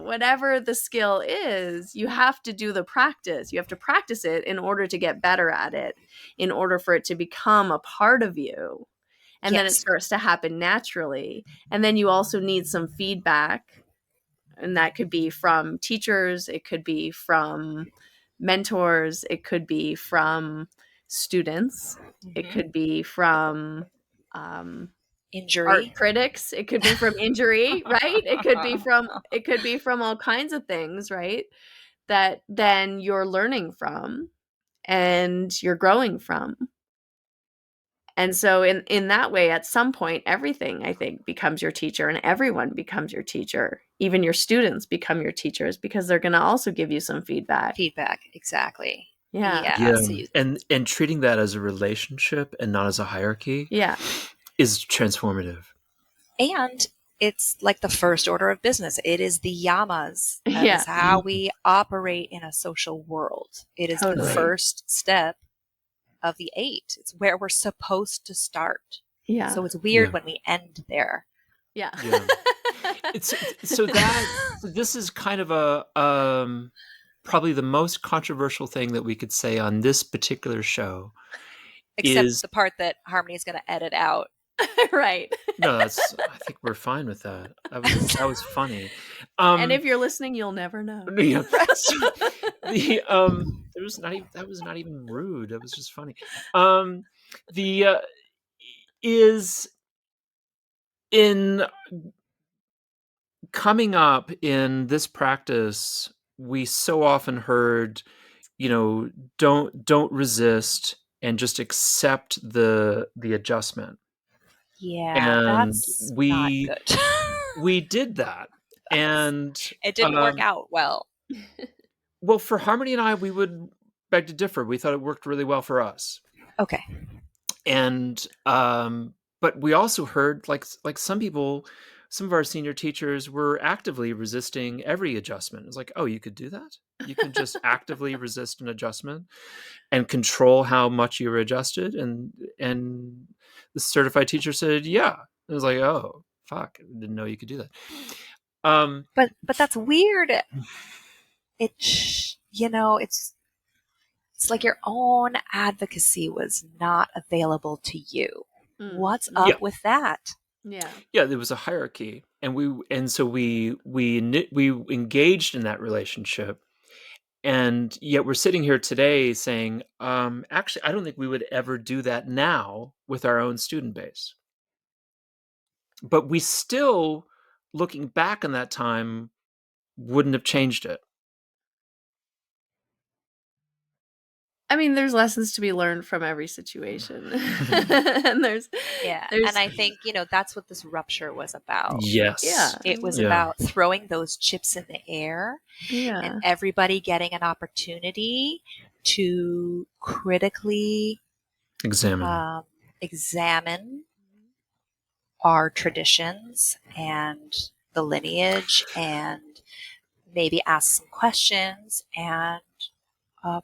whatever the skill is, you have to do the practice. You have to practice it in order to get better at it, in order for it to become a part of you. And then it Yes. starts to happen naturally. And then you also need some feedback. And that could be from teachers, it could be from mentors, it could be from students, it could be from art Injury. critics, it could be from injury, right? It could be from all kinds of things, right? That then you're learning from and you're growing from. And so in that way, at some point, everything, I think, becomes your teacher, and everyone becomes your teacher. Even your students become your teachers, because they're going to also give you some feedback. Exactly. Yeah. Yeah. So And treating that as a relationship and not as a hierarchy Yeah. is transformative. And it's like the first order of business. It is the yamas. That Yeah. is how we operate in a social world. It is Totally. the first step of the 8. It's where we're supposed to start. Yeah. So it's weird when we end there. Yeah. So this is kind of a probably the most controversial thing that we could say on this particular show. Except the part that Harmony is going to edit out. Right. No, I think we're fine with that. That was funny. And if you're listening, you'll never know. Yeah. That was not even rude. That was just funny. Is in coming up in this practice, we so often heard, don't resist and just accept the adjustment. Yeah, And that's not good. we did that, and it didn't work out well. Well, for Harmony and I, we would beg to differ. We thought it worked really well for us. Okay. And but we also heard like some people, some of our senior teachers were actively resisting every adjustment. It's like, oh, you could do that? You can just actively resist an adjustment and control how much you were adjusted. And the certified teacher said, yeah. It was like, oh, fuck, I didn't know you could do that. But that's weird. It's like your own advocacy was not available to you. What's up with that? Yeah. Yeah, there was a hierarchy, and so we engaged in that relationship, and yet we're sitting here today saying, actually, I don't think we would ever do that now with our own student base. But we still, looking back on that time, wouldn't have changed it. I mean, there's lessons to be learned from every situation. And there's and I think, that's what this rupture was about. Yes. Yeah. It was about throwing those chips in the air and everybody getting an opportunity to critically examine our traditions and the lineage and maybe ask some questions and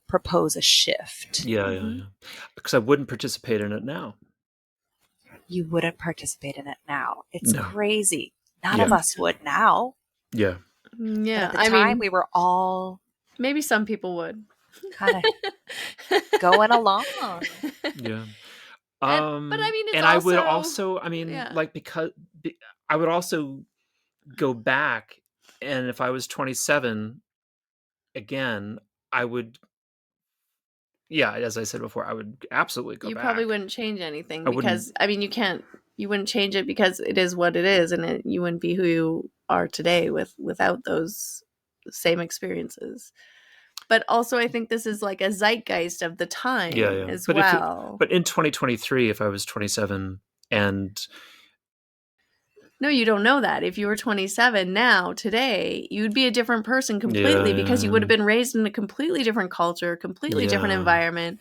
propose a shift. Yeah. Because I wouldn't participate in it now. You wouldn't participate in it now. It's No. crazy. None Yeah. of us would now. Yeah. But Yeah, at the I time, mean, we were all maybe some people would. kind of going along. Yeah. But I mean, it's and also, I would also, I mean, yeah. like, because I would also go back, and if I was 27 again, I would, yeah, as I said before, I would absolutely go You back. probably wouldn't change anything I wouldn't. because, I mean, you wouldn't change it because it is what it is, and you wouldn't be who you are today without those same experiences. But also, I think this is like a zeitgeist of the time as But well. but in 2023, if I was 27 and No, you don't know that. If you were 27 now, today, you'd be a different person completely because you would have been raised in a completely different culture, completely different environment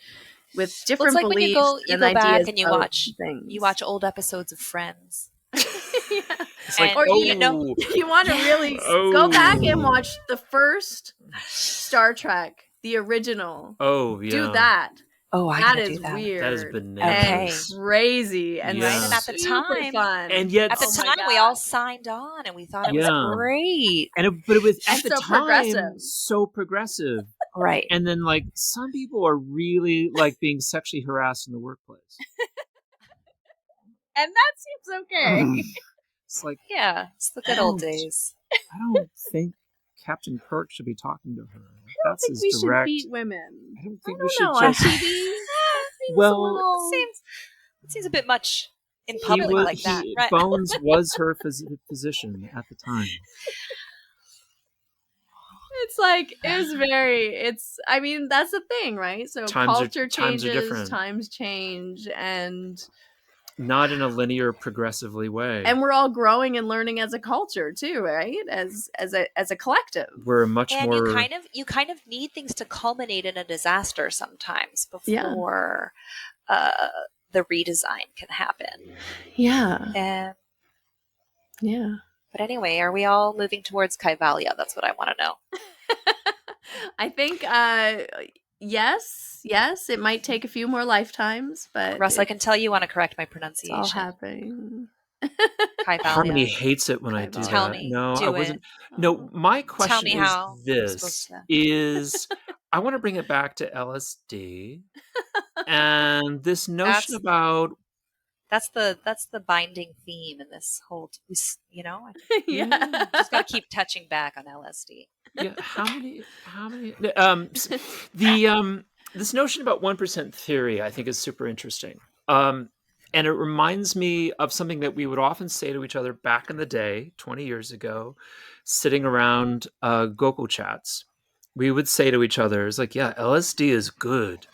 with Well, it's different like when you beliefs go and back ideas and about things. you watch old episodes of Friends. Yeah. it's like, Or you know, you want to really go back and watch the first Star Trek, the original. Oh, yeah. Do that. Oh, I That gotta is do that. weird. That is Okay. bananas. And crazy and Yeah. And at the super time, fun. And yet, At the Oh my time, we God. all signed on and we thought it was great. but it was at And the so time progressive. so progressive. Right. And then, like, some people are really like being sexually harassed in the workplace. And that seems okay. It's like, Yeah, it's the good old days. I don't think Captain Kirk should be talking to her. I don't That's think his we should direct. beat women. I don't think I we should don't know, on just. TV. Well, It seems a bit much in he public was. like that, right? Bones was her physician at the time. It's like I mean, that's the thing, right? So culture changes, different. times change, and not in a linear, progressively way. And we're all growing and learning as a culture too, right? As a collective. We're much more. You kind of need things to culminate in a disaster sometimes before the redesign can happen. Yeah. Yeah. But anyway, are we all moving towards Kaivalya? That's what I want to know. I think yes, it might take a few more lifetimes, but Russ, I can tell you want to correct my pronunciation. It's all happening. Harmony hates it when I do Tell that. me. No, do I wasn't. It. No, my question Tell me how this: is I want to bring it back to LSD and this notion about. That's the binding theme in this whole. I Yeah. just got to keep touching back on LSD. Yeah, how many? This notion about 1% theory, I think, is super interesting. And it reminds me of something that we would often say to each other back in the day, 20 years ago, sitting around Gokul chats. We would say to each other, it's like, yeah, LSD is good.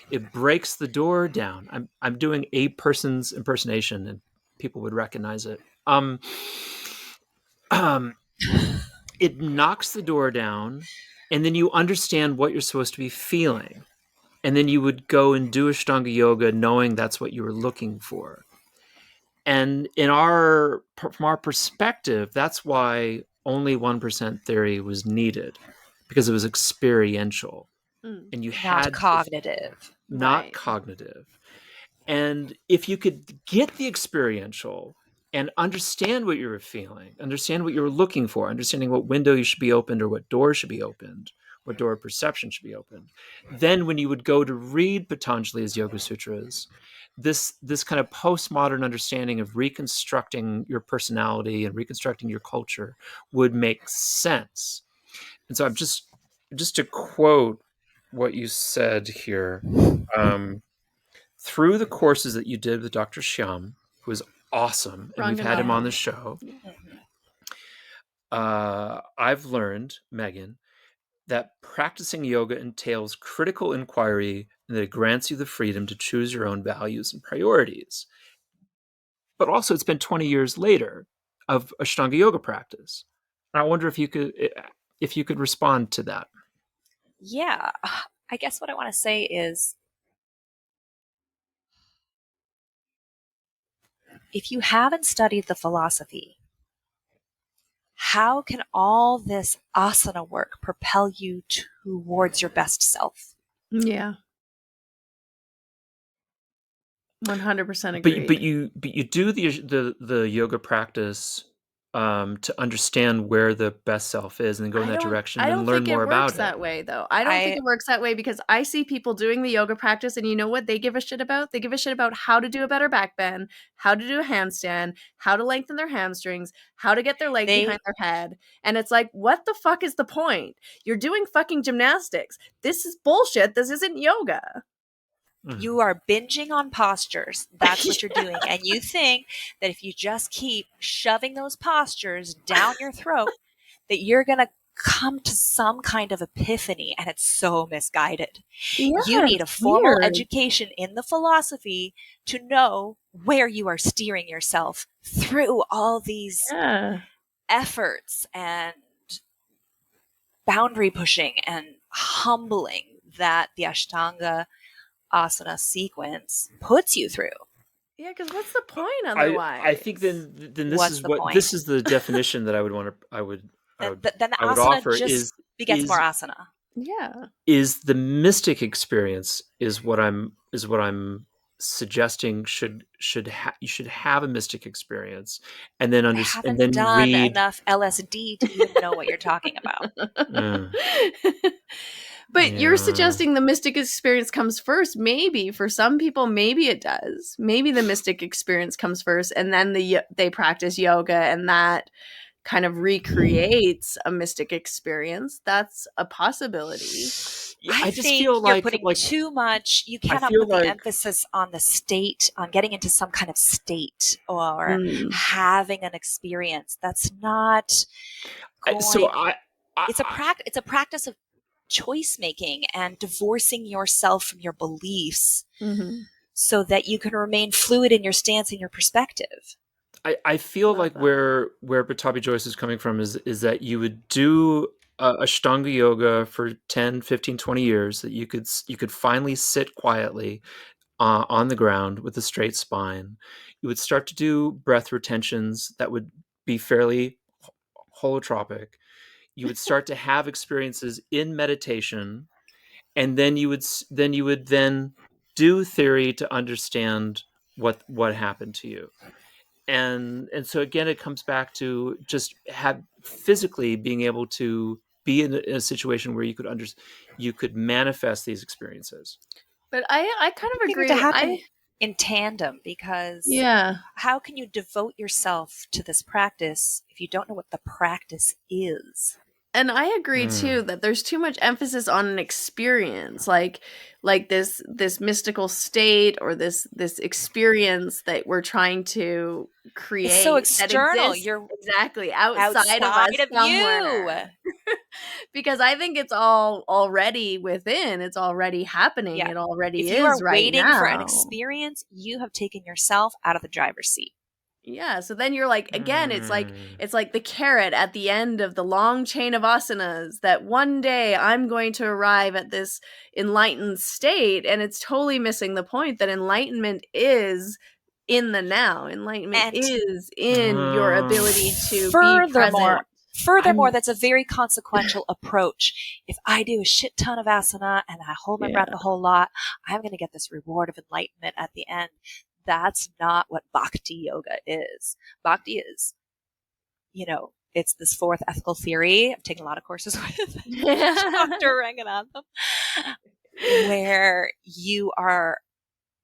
It breaks the door down. I'm doing a person's impersonation, and people would recognize it. It knocks the door down, and then you understand what you're supposed to be feeling. And then you would go and do Ashtanga yoga knowing that's what you were looking for. And from our perspective, that's why only 1% theory was needed, because it was experiential. And you not cognitive. Not cognitive. And if you could get the experiential and understand what you were feeling, understand what you were looking for, understanding what window you should be opened or what door should be opened, what door of perception should be opened. Then when you would go to read Patanjali's Yoga Sutras, this kind of postmodern understanding of reconstructing your personality and reconstructing your culture would make sense. And so I'm just to quote what you said here, through the courses that you did with Dr. Shyam, who was awesome, and we've had him on the show, I've learned, Meghan, that practicing yoga entails critical inquiry and that it grants you the freedom to choose your own values and priorities. But also, it's been 20 years later of Ashtanga yoga practice. And I wonder if you could respond to that. Yeah, I guess what I want to say is, if you haven't studied the philosophy, how can all this asana work propel you towards your best self? Yeah. 100% But agreed. you do the yoga practice to understand where the best self is, and then go in that direction, I and then don't learn think it more works about it. that way though. I don't think it works that way because I see people doing the yoga practice and you know what they give a shit about? They give a shit about how to do a better back bend, how to do a handstand, how to lengthen their hamstrings, how to get their leg They behind their head. And it's like, what the fuck is the point? You're doing fucking gymnastics. This is bullshit. This isn't yoga. You are binging on postures. That's what you're doing. And you think that if you just keep shoving those postures down your throat, that you're going to come to some kind of epiphany. And it's so misguided. Yeah, You need a it's formal weird. education in the philosophy to know where you are steering yourself through all these Yeah. efforts and boundary pushing and humbling that the Ashtanga asana sequence puts you through. Yeah, because what's the point otherwise? I think then this What's is the what point? this is the definition that I would want to Then the I would asana offer just begets is more asana. Yeah. is the mystic experience is what I'm suggesting you should have a mystic experience, and then I and haven't then done read. enough LSD to even know what you're talking about. But you're Yeah. suggesting the mystic experience comes first. Maybe for some people, maybe it does. Maybe the mystic experience comes first, and then they practice yoga, and that kind of recreates a mystic experience. That's a possibility. Yeah, I just think feel you're like putting too much. You I cannot feel put the like emphasis on the state, on getting into some kind of state or Mm. having an experience. That's not so going. It's a practice of choice making and divorcing yourself from your beliefs Mhm. so that you can remain fluid in your stance and your perspective. I feel Love like that. where Patabi Joyce is coming from is that you would do Ashtanga yoga for 10, 15, 20 years, that you could finally sit quietly on the ground with a straight spine. You would start to do breath retentions that would be fairly holotropic. You would start to have experiences in meditation, and then you would then do theory to understand what happened to you. And so again, it comes back to just have physically being able to be in a situation where you could manifest these experiences. But I I kind think of they need to agree. happen in tandem because Yeah. how can you devote yourself to this practice if you don't know what the practice is? And I agree too that there's too much emphasis on an experience, like this mystical state or this experience that we're trying to It's so create that external. exists You're exactly outside of us outside of you. somewhere. Because I think it's all already within. It's already happening. Yeah. It already If you are is right waiting for an now. experience, you have taken yourself out of the driver's seat. Yeah, so then you're like again, it's like the carrot at the end of the long chain of asanas that one day I'm going to arrive at this enlightened state, and it's totally missing the point that enlightenment is in the now. Enlightenment And is in your ability to be furthermore, present. that's a very consequential approach. If I do a shit ton of asana and I hold my breath a whole lot, I'm going to get this reward of enlightenment at the end. That's not what bhakti yoga is. Bhakti is, it's this fourth ethical theory. I'm taking a lot of courses with Dr. Ranganathan, where you are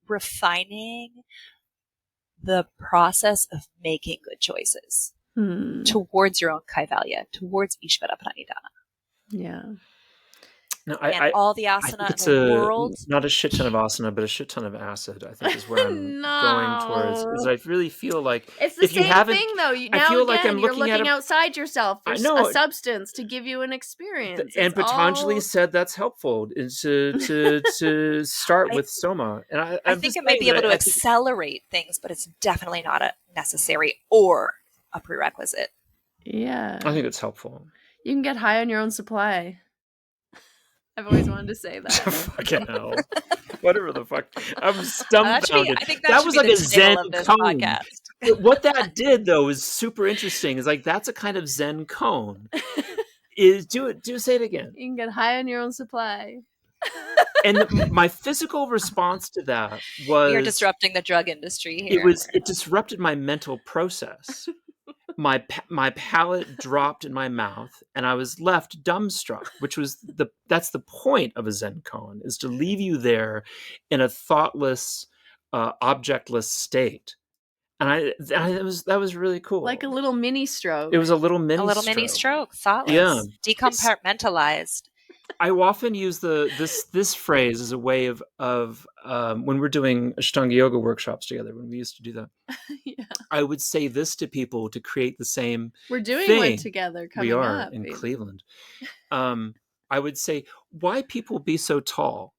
refining the process of making good choices towards your own kaivalya, towards Ishvara Pranidhana. Yeah. No, And all the asana in the world. Not a shit ton of asana, but a shit ton of acid, I think, is where I'm going towards. Because I really feel like it's the same thing, though. You're looking outside yourself for a substance to give you an experience. And Patanjali said that's helpful to start with soma. And I think it might be able to accelerate things, but it's definitely not a necessary or a prerequisite. Yeah. I think it's helpful. You can get high on your own supply. I've always wanted to say that. Fucking hell. Whatever the fuck. I'm stumped. I think that was like a Zen cone. But what that did, though, is super interesting. Is like that's a kind of Zen cone. Is say it again. You can get high on your own supply. And my physical response to that was You're disrupting the drug industry here. It disrupted my mental process. My palate dropped in my mouth, and I was left dumbstruck. Which was that's the point of a Zen koan, is to leave you there in a thoughtless, objectless state. And that was really cool. Like a little mini stroke. It was a little mini stroke, thoughtless, yeah, decompartmentalized. I often use this phrase as a way of when we're doing Ashtanga yoga workshops together, when we used to do that. Yeah. I would say this to people to create the same We're doing thing. one together coming we are up, in baby. Cleveland. I would say, why people be so tall?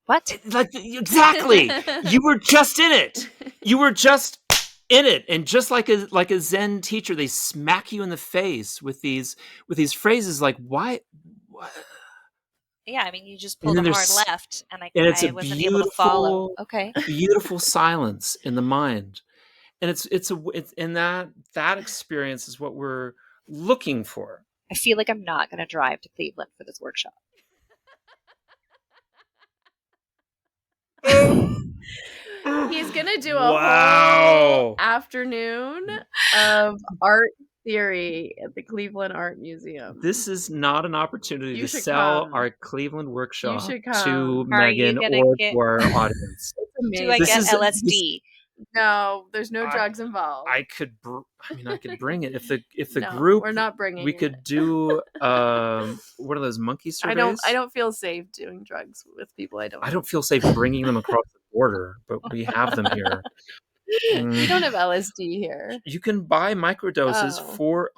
What? Like, exactly. You were just in it. You were just in it, and just like a Zen teacher, they smack you in the face with these phrases like, why? What? Yeah, I mean, you just pulled a hard left, and it's I wasn't able to follow. Okay, beautiful silence in the mind, and it's in that experience is what we're looking for. I feel like I'm not going to drive to Cleveland for this workshop. He's going to do a whole afternoon of art theory at the Cleveland Art Museum. This is not an opportunity to sell our Cleveland workshop to Meghan or to our audience. Do I get LSD? No, there's no drugs involved. I could bring it if the group. We're not bringing. We could do one of those monkey surveys. I don't feel safe doing drugs with people. I don't feel safe bringing them across the border, but we have them here. We don't have LSD here. You can buy microdoses for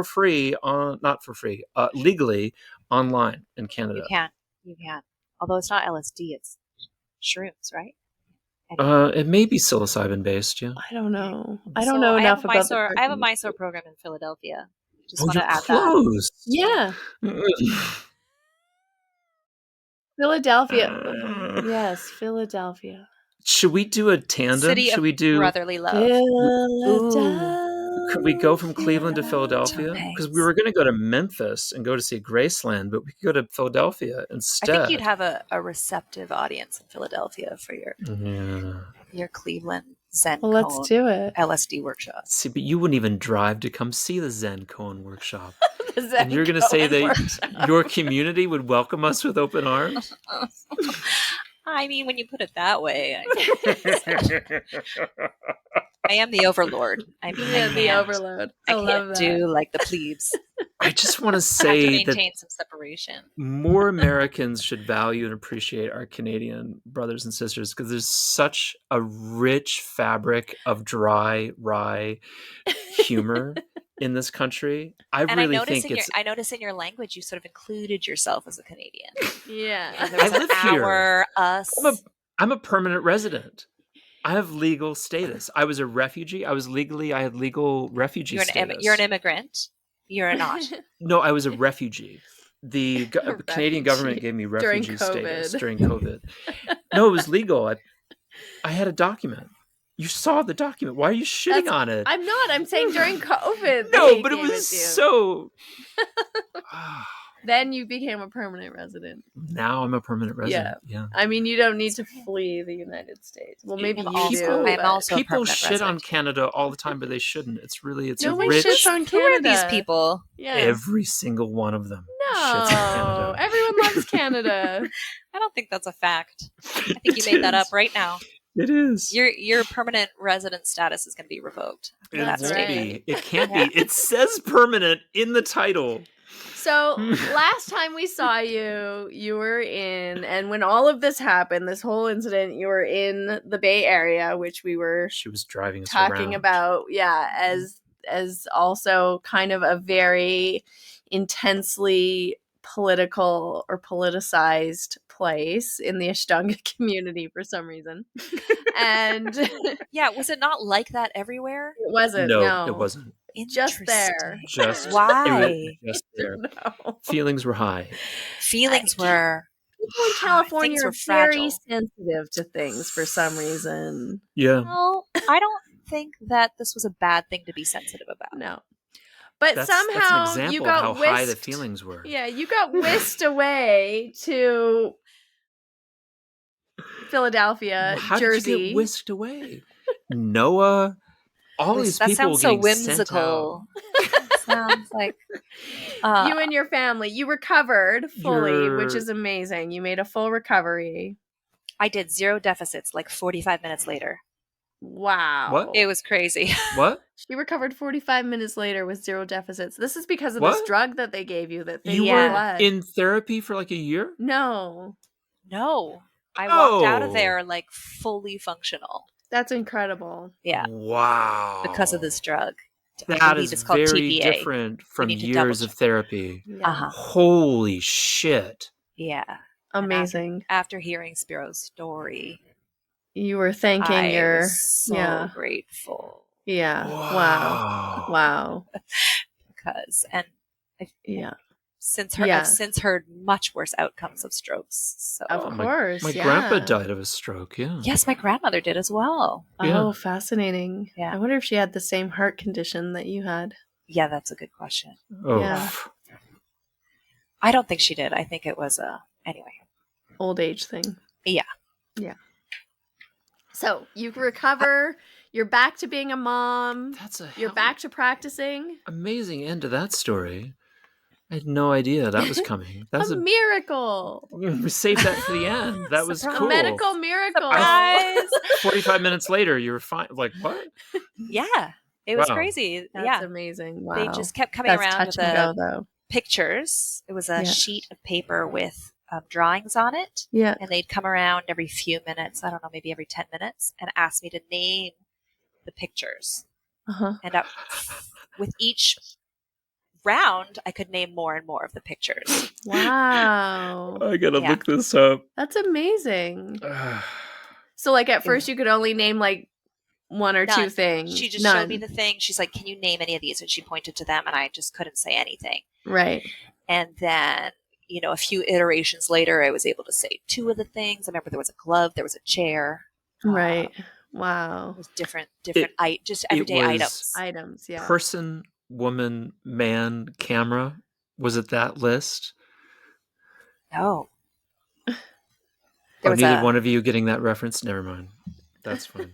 free, not for free, legally online in Canada. You can. Although it's not LSD, it's shrooms, right? It may be psilocybin based, yeah. I don't know. I don't know enough about Mysore. I have a Mysore program in Philadelphia. Just want to add that. Yeah. Philadelphia. Yes, Philadelphia. Should we do a tandem? Should we do brotherly love? Could we go from Cleveland to Philadelphia? Because we were going to go to Memphis and go to see Graceland, but we could go to Philadelphia instead. I think you'd have a receptive audience in Philadelphia for your Cleveland Zen Well, let's do it. LSD workshop. See, but you wouldn't even drive to come see the Zen Koan workshop. And you're going to say that your community would welcome us with open arms? I mean, when you put it that way, I am the overlord. I mean, the overload. I love that. Do like the plebes. I just want to say I have to maintain some separation. More Americans should value and appreciate our Canadian brothers and sisters, because there's such a rich fabric of dry, wry humor in this country. I notice in your language you sort of included yourself as a Canadian. Yeah. I live here. Us. I'm a permanent resident. I have legal status. I was a refugee. I had legal refugee status. You're an immigrant. You're not. No, I was a refugee. The Canadian government gave me refugee status during COVID. No, it was legal. I had a document. You saw the document. Why are you shitting on it? I'm not. I'm saying during COVID. No, but it was so... Then you became a permanent resident. Now I'm a permanent resident. Yeah. I mean, you don't need to flee the United States. Well, maybe you do. I'm also people shit resident. on Canada all the time, but they shouldn't. It's no one rich. Shits on Canada. Who are these people? Yes. Every single one of them. No, everyone loves Canada. I don't think that's a fact. I think you made that up right now. It is. Your permanent resident status is going to be revoked. That's right. It can't be. It says permanent in the title. So last time we saw you, you were in, and when all of this happened, this whole incident, you were in the Bay Area, which we were. She was driving us talking around. about, as also kind of a very intensely political or politicized place in the Ashtanga community for some reason. And yeah, was it not like that everywhere? It wasn't. No, it wasn't. Just there. Just why? Just there. No. Feelings were high. Feelings were People in California Things are were very fragile. sensitive to things for some reason. Yeah. Well, I don't think that this was a bad thing to be sensitive about. No. But That's somehow an you example of got how whisked. high the feelings were. Yeah, you got whisked away to Philadelphia, Well, how Jersey. did you get whisked away? Noah, all these That people sounds so getting sent whimsical. Sounds like you and your family. You recovered fully, which You're- is amazing. You made a full recovery. I did 0 deficits like 45 minutes later. Wow. What? It was crazy. What? She recovered 45 minutes later with 0 deficits. This is because of What? this drug that they gave you that You they Yeah. were blood. in therapy for like a year? No. No. I Oh. walked out of there like fully functional. That's incredible. Yeah. Wow. Because of this drug. I That believe is it's called very TPA. different from need to years double of therapy. Yeah. Uh-huh. Holy shit. Yeah. Amazing. After hearing Spiro's story, You were thanking I your was so yeah. grateful. Yeah. Wow. Wow. Because Yeah. I've since heard much worse outcomes of strokes. So Of course. My yeah. grandpa died of a stroke, yeah. yes, my grandmother did as well. Yeah. Oh, fascinating. Yeah. I wonder if she had the same heart condition that you had. Yeah, that's a good question. Oh. Yeah. I don't think she did. I think it was anyway. Old age thing. Yeah. Yeah. So you recover. You're back to being a mom. You're back to practicing. Amazing end to that story. I had no idea that was coming. That's a miracle. We saved that for the end. That was Surprise. cool. A medical miracle. Surprise! 45 minutes later, you were fine. Like, what? Yeah. It was Wow. crazy. That's amazing. Wow. They just kept coming That's around with touch and go, though. pictures. It was a sheet of paper with drawings on it. Yeah. And they'd come around every few minutes, I don't know, maybe every 10 minutes, and ask me to name the pictures. Uh-huh. And with each round, I could name more and more of the pictures. Wow. I gotta look this up. That's amazing. So, like, at first you could only name, like, 1 or 2 things. She just showed me the thing. She's like, can you name any of these? And she pointed to them, and I just couldn't say anything. Right. And then, a few iterations later, I was able to say 2 of the things. I remember there was a glove, there was a chair. Right. Wow. It was different, just everyday items. Items, yeah. Person, woman, man, camera. Was it that list? No. Neither one of you getting that reference? Never mind. That's fine.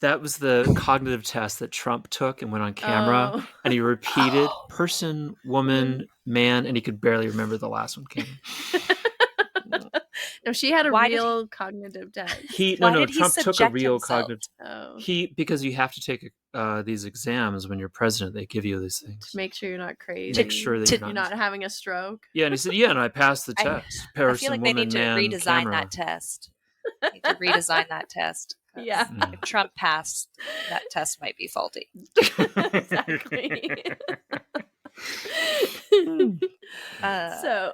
That was the cognitive test that Trump took and went on camera, and he repeated person, woman, man, and he could barely remember the last one came. No, she had a real cognitive test. Trump took a real cognitive. Oh. Because you have to take these exams when you're president. They give you these things to make sure you're not crazy. Make sure that you're not having a stroke. Yeah, and he said, "Yeah, and I passed the test." I feel like they need to redesign that test. They need to redesign that test. Yeah. If Trump passed, that test might be faulty. Exactly. So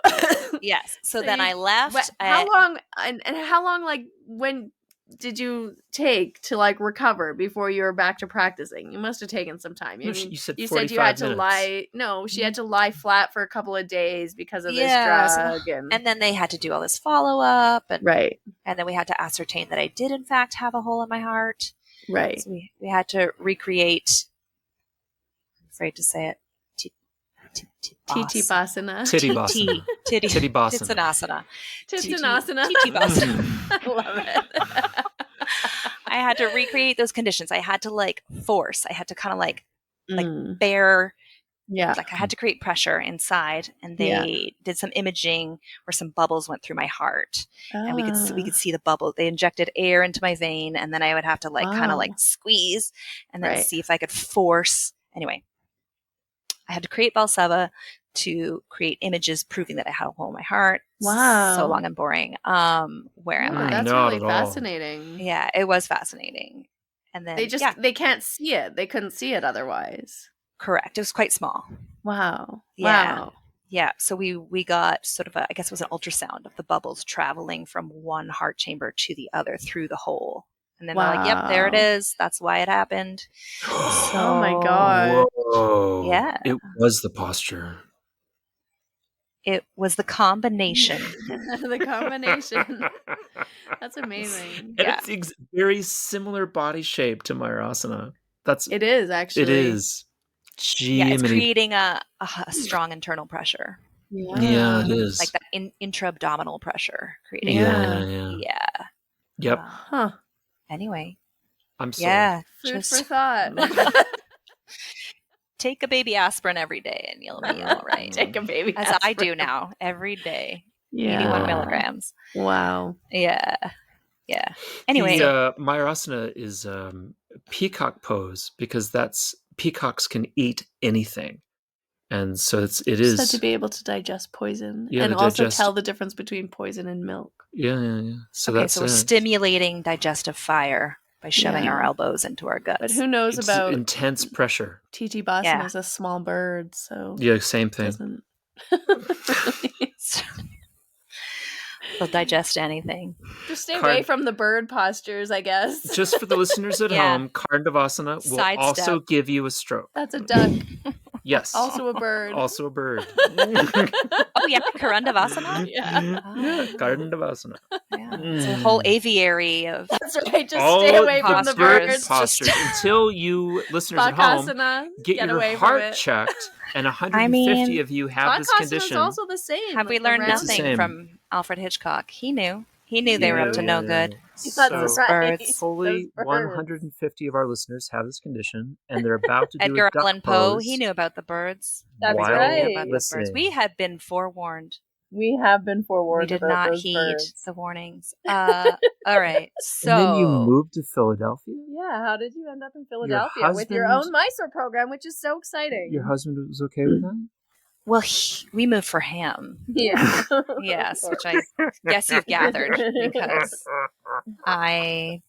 yes. So then I left. How long and how long, like, when did you take to, like, recover before you were back to practicing? You must have taken some time. You said you had to lie. No, she had to lie flat for a couple of days because of this drug, and then they had to do all this follow up, and right. And then we had to ascertain that I did in fact have a hole in my heart. Right. So we had to recreate. I'm afraid to say it. Titibasana. Titibasana. Titibasana. Titibasana. Titibasana. I love it. I had to recreate those conditions. I had to, like, force. I had to kind of like bear. Yeah. Like, I had to create pressure inside, and they did some imaging where some bubbles went through my heart, and we could see the bubble. They injected air into my vein, and then I would have to, like, kind of like squeeze and then see if I could force. Anyway, I had to create Valseva to create images proving that I had a hole in my heart. Wow. So long and boring. Where am I? That's really fascinating. Yeah, it was fascinating. And then they can't see it. They couldn't see it otherwise. Correct. It was quite small. Wow. Yeah. Wow. Yeah. So we got sort of I guess it was an ultrasound of the bubbles traveling from one heart chamber to the other through the hole. And then they're like, yep, there it is. That's why it happened. Oh my God. Whoa. Yeah. It was the posture. It was the combination. The combination. That's amazing. And Yeah. it's very similar body shape to Mayurasana. It is actually. It is. Yeah, it's Jiminy. creating a strong internal pressure. Yeah, it is. Like that intra-abdominal pressure creating. Yeah. Yeah. Yep. Huh. Anyway. I'm sold. Yeah. Food for thought. Take a baby aspirin every day and you'll be all right. Take a baby As aspirin. I do now, every day. Yeah. 81 milligrams. Wow. Yeah. Yeah. Anyway. The Mayurasana is peacock pose because peacocks can eat anything. And so it is said to be able to digest poison Yeah, and to also digest- tell the difference between poison and milk. Yeah. So Okay, that's so we're it. stimulating digestive fire by shoving Yeah. our elbows into our guts. But who knows It's about intense pressure. TT Boston Yeah. is a small bird, so Yeah, same it thing. doesn't They'll digest anything. just stay away from the bird postures, I guess. Just for the listeners at Yeah. home, Karandavasana will Sidestep. also give you a stroke. That's a duck. Yes. Also a bird. Also a bird. Oh yeah, Karandavasana? Yeah. Karandavasana. Yeah. It's a whole aviary of That's right. Just All stay away from the postures. birds. Postures until you listeners at home Bakasana. get your away heart from it. checked, and 150 of you have this Bakasana condition. is also the same. Have we like learned around- It's the nothing same. from Alfred Hitchcock? He knew. He knew they were up to no good. That's So right. birds. fully Those birds. 150 of our listeners have this condition, and they're about to do Edgar a duck Allan Poe, pose he knew about the birds. That's while right. He knew about the birds. listening. We had been forewarned. We have been forewarned We did about not those heed birds. the warnings. All right. So And then you moved to Philadelphia? Yeah, how did you end up in Philadelphia with your husband- own Mysore program, which is so exciting? Your husband was okay with that? well, we moved for him. Yeah. Yes, which I guess you've gathered because I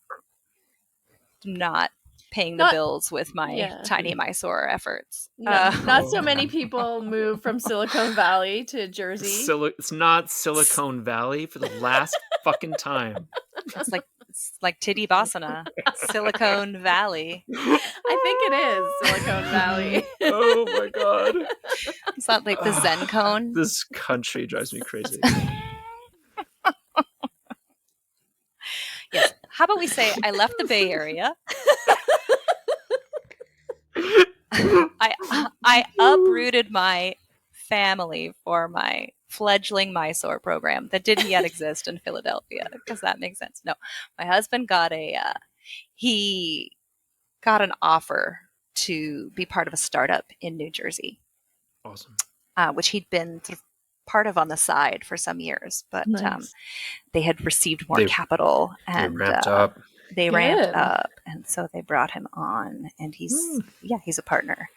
am not paying the Not- bills with my yeah. tiny Mysore efforts. No, not so many people move from Silicon Valley to Jersey. It's not Silicon Valley for the last fucking time. It's like Titty Basana, Silicon Valley. I think it is Silicon Valley. Oh my god. Is that like the Zen cone? This country drives me crazy. Yes. How about we say I left the Bay Area. I uprooted my family for my fledgling Mysore program that didn't yet exist in Philadelphia, because that makes sense. No, my husband got he got an offer to be part of a startup in New Jersey, Awesome. which he'd been sort of part of on the side for some years, but Nice. they had received more They- capital They and ramped up. they ramped Good. up, and so they brought him on, and he's a partner.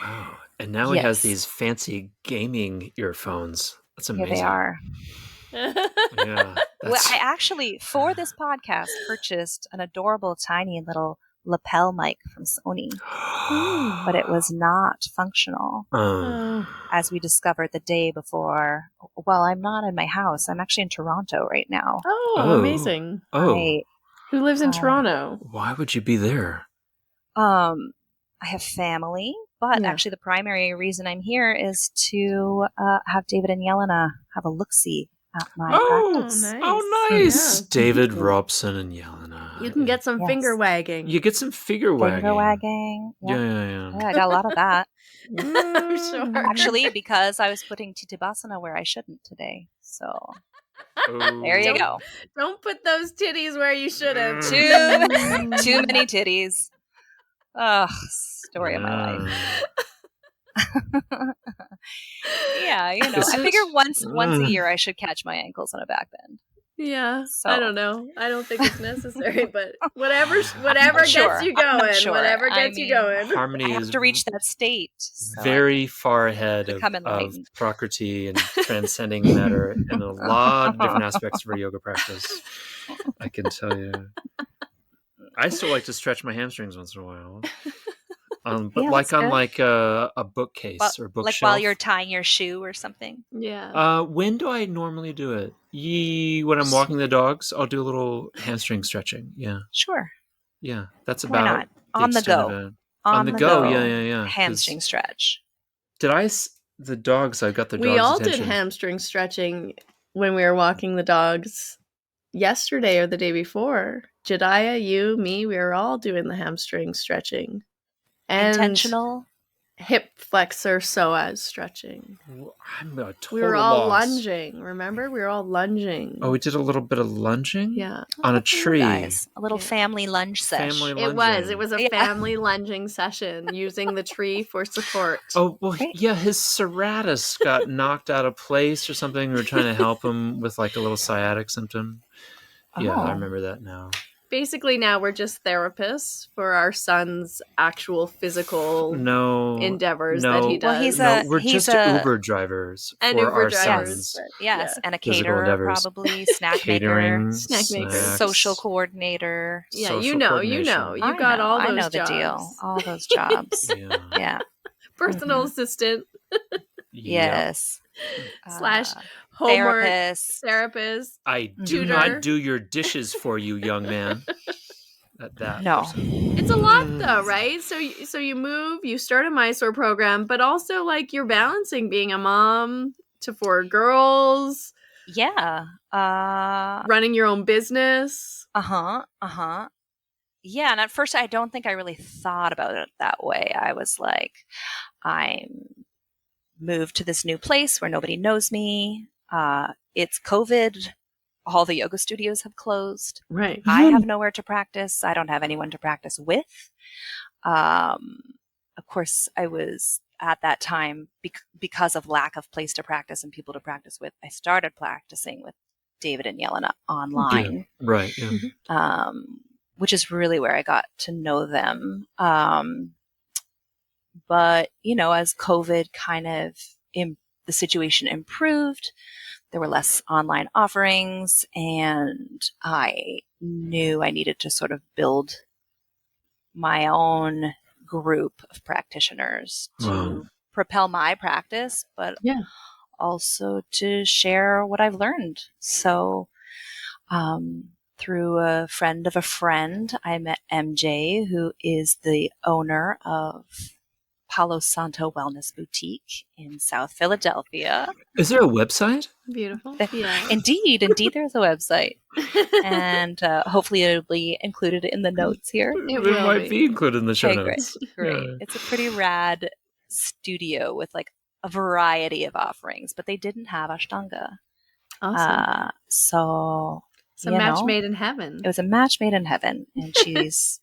Wow. And now he has Yes. these fancy gaming earphones. That's amazing. Here they are. Yeah. Well, I actually, for this podcast, purchased an adorable tiny little lapel mic from Sony, but it was not functional, as we discovered the day before. Well, I'm not in my house. I'm actually in Toronto right now. Oh, amazing. Oh, Who lives in Toronto? why would you be there? I have family, but Yeah. actually the primary reason I'm here is to have David and Yelena have a look-see at my practice. nice. Oh, nice. Yeah. David Robson and Yelena. You can get some Yes. finger wagging. You get some figure wagging. Finger wagging. Yeah. Yeah. Yeah, I got a lot of that. I'm sure. Actually, because I was putting Titibasana where I shouldn't today. So Oh. there you go. Don't put those titties where you shouldn't. Too many titties. Ugh, story of my life. Yeah, you know, Is I it? figure once a year I should catch my ankles on a back bend. Yeah, So- I don't know. I don't think it's necessary, but whatever I'm gets sure. you I'm going. sure. Whatever I gets you mean- going. Harmony I have is to reach that state. So very far ahead of become enlightened. Prakriti and transcending matter in a lot of different aspects of our yoga practice. I can tell you. I still like to stretch my hamstrings once in a while. But Yeah, like that's on good. like a bookcase Well, or bookshelf. like while you're tying your shoe or something. Yeah. When do I normally do it? When I'm walking the dogs, I'll do a little hamstring stretching. Yeah. Sure. Yeah. That's Why about not? On the extent go. of it. On the go. Yeah. 'Cause Hamstring stretch. Did I the dogs. I got the We dogs' all attention. did hamstring stretching when we were walking the dogs yesterday or the day before. Jediah, you, me, we were all doing the hamstring stretching. And Intentional. hip flexor psoas stretching. I'm a total We were all loss. lunging. Remember? We were all lunging. Oh, we did a little bit of lunging? Yeah. On a Look at you tree. guys. A little Yeah. family lunge sesh. Family It lunging. was a Yeah. family lunging session using the tree for support. Oh, well, Great. yeah, his serratus got knocked out of place or something. We were trying to help him with like a little sciatic symptom. Yeah, I Oh. remember that now. Basically, now we're just therapists for our son's actual physical endeavors that he does. Well, we're he's just a- Uber drivers And for Uber our drivers. sons. Yes, Yeah. and a Physical caterer, endeavors. probably snack Catering, maker, Snack maker. snacks, social coordinator. Yeah, social you know. coordination. You got all those I know jobs. the deal. All those jobs. Yeah. Yeah. Personal Mhm. assistant Yes. slash homework therapist. I do tutor. not do your dishes for you, young man. That No. person. It's a lot though, right? So you move, you start a Mysore program, but also like you're balancing being a mom to 4 girls, Yeah. running your own business. Yeah, and at first I don't think I really thought about it that way. I was like, I'm moved to this new place where nobody knows me. It's COVID. All the yoga studios have closed. Right. I have nowhere to practice. I don't have anyone to practice with. Of course, I was at that time, because of lack of place to practice and people to practice with, I started practicing with David and Yelena online. Yeah. Right. Yeah. Which is really where I got to know them. But, as COVID kind of, the situation improved, there were less online offerings, and I knew I needed to sort of build my own group of practitioners to propel my practice, but also to share what I've learned. So, through a friend of a friend, I met MJ, who is the owner of Palo Santo Wellness Boutique in South Philadelphia. Is there a website? Beautiful. Yeah. Indeed, there's a website. And hopefully it'll be included in the notes here. It might be included in the show Okay, notes. Great. Yeah. It's a pretty rad studio with like a variety of offerings, but they didn't have Ashtanga. Awesome. So it's a match made in heaven. It was a match made in heaven, and she's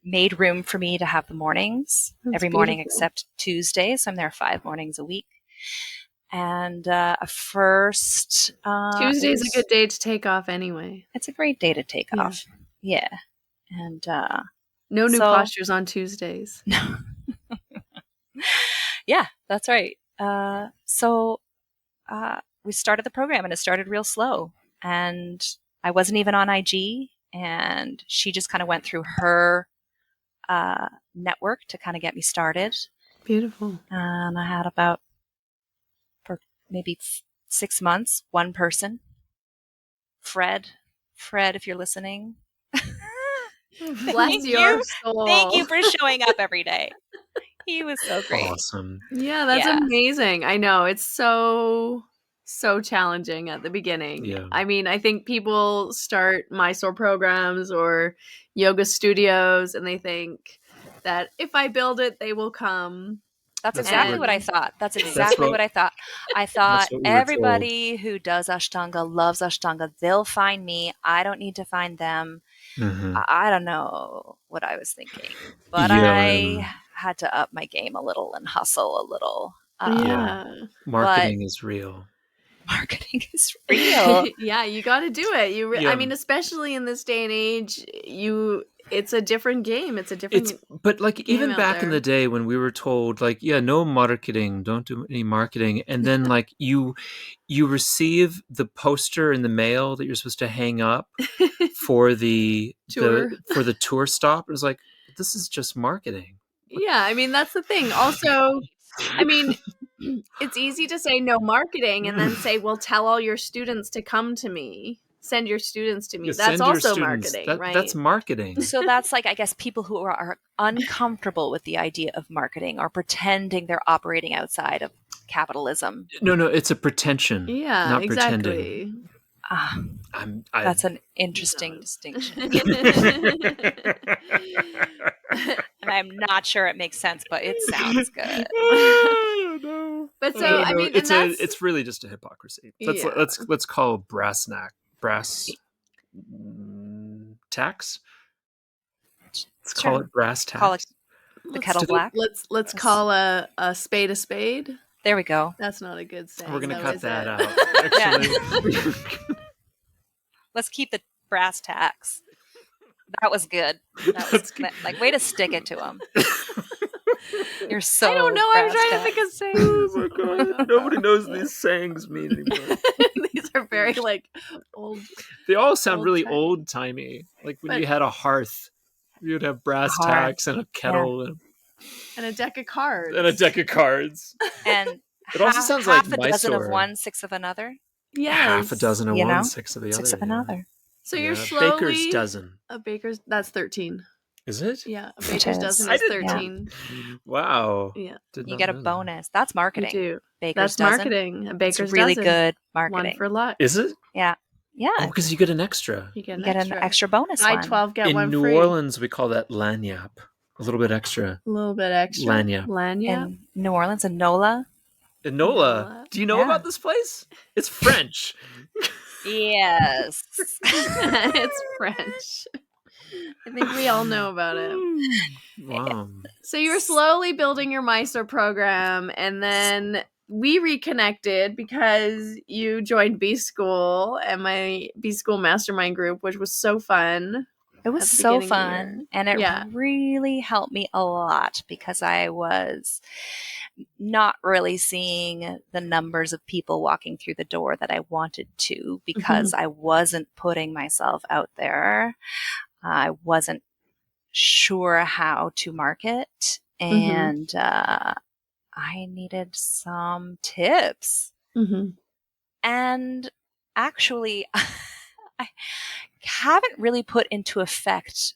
made room for me to have the mornings. That's every morning beautiful. except Tuesday, so I'm there 5 mornings a week. And first Tuesday's a good day to take off anyway. It's a great day to take off. Yeah. And no new postures on Tuesdays. Yeah, that's right. So we started the program, and it started real slow. And I wasn't even on IG, and she just kind of went through her network to kind of get me started. Beautiful. And I had about, for maybe 6 months, one person, Fred, if you're listening. Bless your soul. Thank you for showing up every day. He was so great. Awesome. Yeah, that's amazing. I know. It's so challenging at the beginning. Yeah. I mean, I think people start Mysore programs or yoga studios and they think that if I build it, they will come. That's exactly what I thought. That's exactly what I thought. I thought everybody who does Ashtanga loves Ashtanga. They'll find me. I don't need to find them. Mm-hmm. I don't know what I was thinking, but I had to up my game a little and hustle a little. Marketing is real. Marketing is real. Yeah, you got to do it. I mean, especially in this day and age, it's a different game. It's a different but like even back in the day when we were told like, no marketing, don't do any marketing. And then like you receive the poster in the mail that you're supposed to hang up for the tour. For the tour stop. It was like, this is just marketing. Yeah, I mean, that's the thing. Also, I mean, it's easy to say no marketing and then say, well, tell all your students to come to me. Send your students to me. That's also marketing, right? That's marketing. So that's like, I guess, people who are uncomfortable with the idea of marketing or pretending they're operating outside of capitalism. No, it's a pretension. Yeah, not exactly. pretending. That's an interesting distinction. And I'm not sure it makes sense, but it sounds good. Oh, no. But so, I mean, it's and that's it's really just a hypocrisy. Yeah. Let's call brass tacks. Let's call it brass tacks. Call it the let's kettle do- black. Let's call a spade a spade. There we go. That's not a good saying. We're gonna though, cut is that it? out. Actually, Let's keep the brass tacks. That was good. That was like way to stick it to them. You're so. I don't know. I'm brass trying to tacks. think of sayings. oh my god, nobody knows these sayings mean anymore. These are very like old. They all sound really Old-timey. old timey. Like when But- you had a hearth, you'd have brass A hearth. tacks and a kettle And a deck of cards. and a deck of cards. And It also sounds like half a dozen of Mysore. one, six of another, Yes. Half a dozen of You one, know? six of the other. six of yeah. another. So you're Yeah, slowly baker's dozen. a baker's. That's 13. Is it? Yeah, a It baker's is. dozen I is didn't- 13. Wow. Yeah, Did You not get a know that. bonus. That's you marketing. do. Baker's That's dozen. marketing. A It's baker's really dozen. good One marketing. for luck. Is it? Yeah. Oh, because you get an extra. You get You an get extra. an extra bonus Buy one. 12, get In one New free. Orleans, we call that lagniappe. A little bit extra. A little bit extra. Lagniappe. Lagniappe. In New Orleans and NOLA. Enola. Enola. Do you know Yeah. about this place? It's French. Yes. It's French. I think we all know about it. Wow. So you were slowly building your Mysore program, and then we reconnected because you joined B School and my B School Mastermind group, which was so fun. It was At the so beginning of the fun, year. and it Yeah. really helped me a lot because I was not really seeing the numbers of people walking through the door that I wanted to because I wasn't putting myself out there. I wasn't sure how to market, and I needed some tips. Mm-hmm. And actually, I haven't really put into effect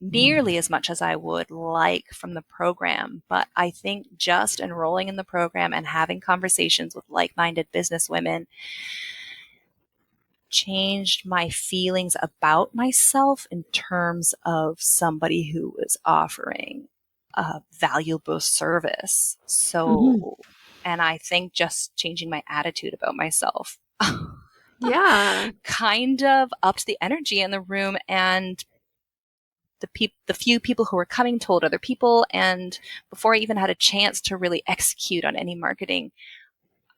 nearly as much as I would like from the program. But I think just enrolling in the program and having conversations with like-minded businesswomen changed my feelings about myself in terms of somebody who was offering a valuable service. So, and I think just changing my attitude about myself Yeah. kind of upped the energy in the room, and the few people who were coming told other people, and before I even had a chance to really execute on any marketing,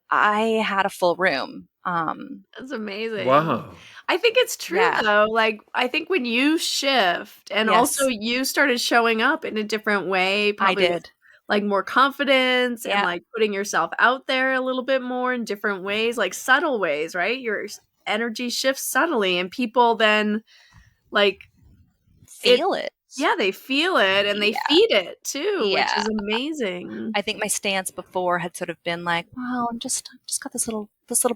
I had a full room. That's amazing. Wow. I think it's true Yeah. though. Like I think when you shift and Yes. also you started showing up in a different way, I probably with, did. like more confidence and Yeah. like putting yourself out there a little bit more in different ways, like subtle ways, right? Your energy shifts subtly and people then like Feel it. yeah, they feel it and they Yeah. feed it too, which Yeah. is amazing. I think my stance before had sort of been like, well, I've just got this little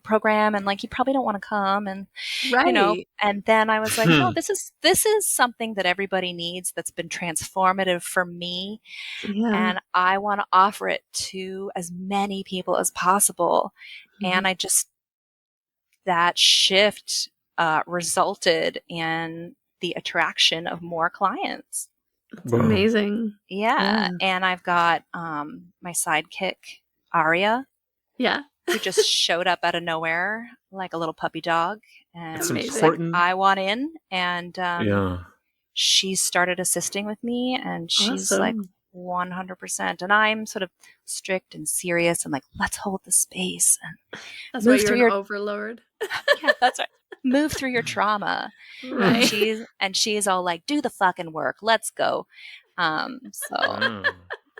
program, and like you probably don't want to come, and Right. you know. And then I was like, no, this is something that everybody needs. That's been transformative for me, Yeah. and I want to offer it to as many people as possible. Mhm. And I just that shift resulted in the attraction of more clients. It's amazing. Yeah. Yeah. And I've got my sidekick, Aria, Yeah. who just showed up out of nowhere like a little puppy dog. And It's Amazing. she's like, important. I want in. And Yeah. she started assisting with me, and she's like Awesome. 100%. And I'm sort of strict and serious and like, let's hold the space. And That's why move you're through an your- overlord. yeah, that's right. Move through your trauma. Right. And she's all like, do the fucking work. Let's go. So Wow.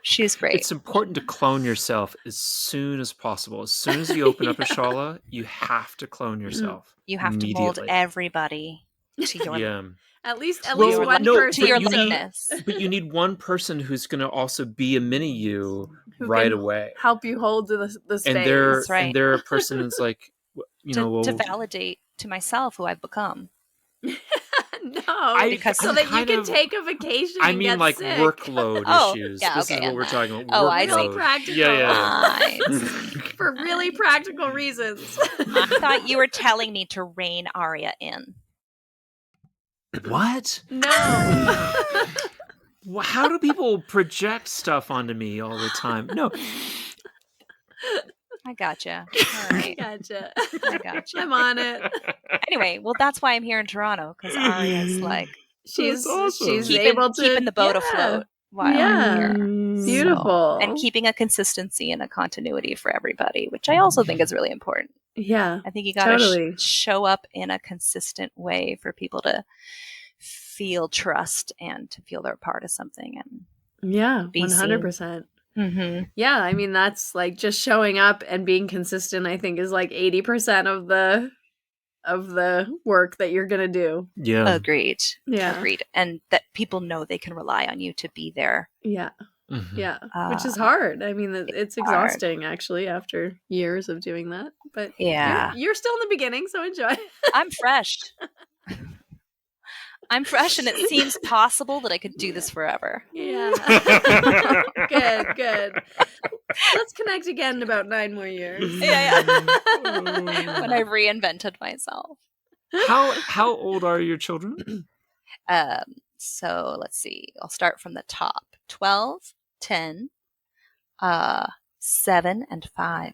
she's great. It's important to clone yourself as soon as possible. As soon as you open up a shala, you have to clone yourself. You have to mold immediately. everybody to your Yeah. At least Well, one no, person to your but you need- likeness. But you need one person who's going to also be a mini you Who right can away. help you hold the space. And they're That's right. and they're a person who's like, you know, to well, validate to myself who I've become. No, Because- so I'm that you kind can of- take a vacation I and mean, get like sick. workload Oh, issues. yeah, This okay, is what and we're that. talking about. Oh, I Really see. practical. I For really practical reasons. I thought you were telling me to rein Arya in. What? No. How do people project stuff onto me all the time? No. I gotcha. All right. Gotcha. I gotcha. I'm on it. Anyway, well, that's why I'm here in Toronto, because Arya's like She's awesome. she's keeping, able to keeping the boat yeah. afloat while Yeah. I'm here. Beautiful. And keeping a consistency and a continuity for everybody, which I also think is really important. Yeah. I think you got to Totally. show up in a consistent way for people to feel trust and to feel they're part of something. And Yeah. Be 100%. mm-hmm. Yeah. I mean, that's like just showing up and being consistent, I think, is like 80% of the work that you're gonna do. Yeah. Agreed. Yeah. Agreed. And that people know they can rely on you to be there. Yeah. Mhm. Yeah. Which is hard. I mean, it's exhausting actually after years of doing that. But Yeah. you're still in the beginning, so enjoy. I'm fresh. I'm fresh, and it seems possible that I could do this forever. Yeah. Good. Let's connect again in about 9 more years. Yeah. When I've reinvented myself. How old are your children? So let's see. I'll start from the top. 12, 10, 7, and 5.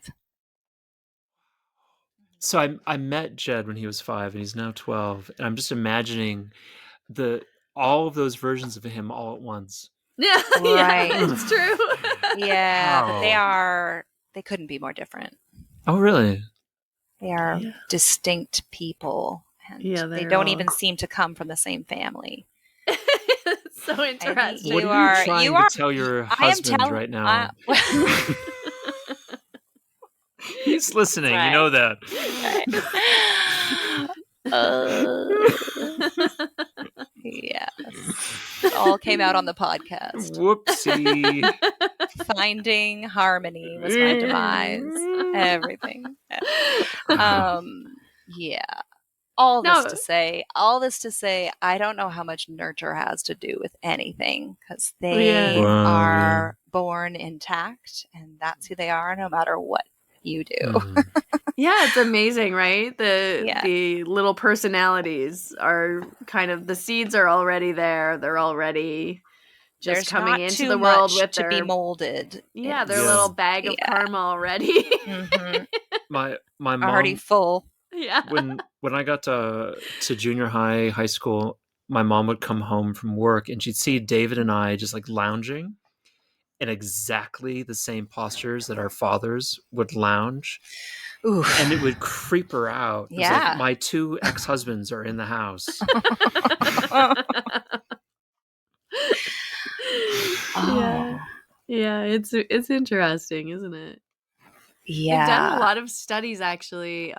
So I met Jed when he was 5 and he's now 12, and I'm just imagining all of those versions of him all at once. Yeah, Right. yeah, it's true. Yeah, but How? they couldn't be more different. Oh, really? They are Yeah. distinct people, and Yeah, they they're don't all- even seem to come from the same family. It's so interesting. What You are you are- trying you to are- tell your I am husband telling right now? He's listening. Right. You know that. Yes. It all came out on the podcast. Whoopsie. Finding harmony was my demise. Everything. Yeah. All this to say, I don't know how much nurture has to do with anything, because they Yeah. Wow, are born intact, and that's who they are no matter what you do. Mhm. Yeah, it's amazing, right? Yeah. The little personalities are kind of, the seeds are already there. They're already just There's coming not into too the world much with to their be molded. yeah, their Yeah. little bag of Yeah. karma already. Mhm. My mom Already full. Yeah. when I got to junior high school, my mom would come home from work and she'd see David and I just like lounging in exactly the same postures that our fathers would lounge, Ooh. and it would creep her out. It was Yeah. like, my 2 ex-husbands are in the house. Yeah. Yeah, it's interesting, isn't it? Yeah. They've done a lot of studies actually.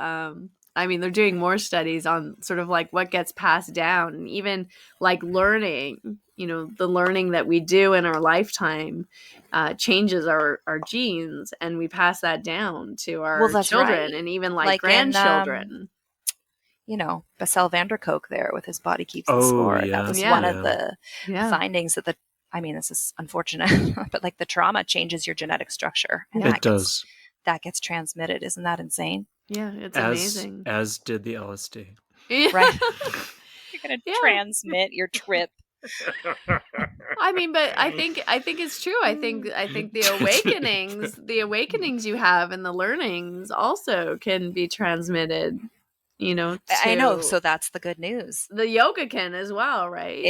I mean, they're doing more studies on sort of like what gets passed down, and even like learning, the learning that we do in our lifetime changes our genes, and we pass that down to our that's children right. and even like Like in, grandchildren. Bessel van der Kolk there with his body keeps the Oh, score. yeah. That was Yeah. one of the Yeah. findings that this is unfortunate, but like the trauma changes your genetic structure. And It does. that gets transmitted. Isn't that insane? Yeah, it's As amazing. as did the LSD. Yeah. Right. You're going to Yeah. transmit your trip. I mean, but I think it's true. I think the awakenings you have and the learnings also can be transmitted, I know. to- So that's the good news. the yoga can as well, right?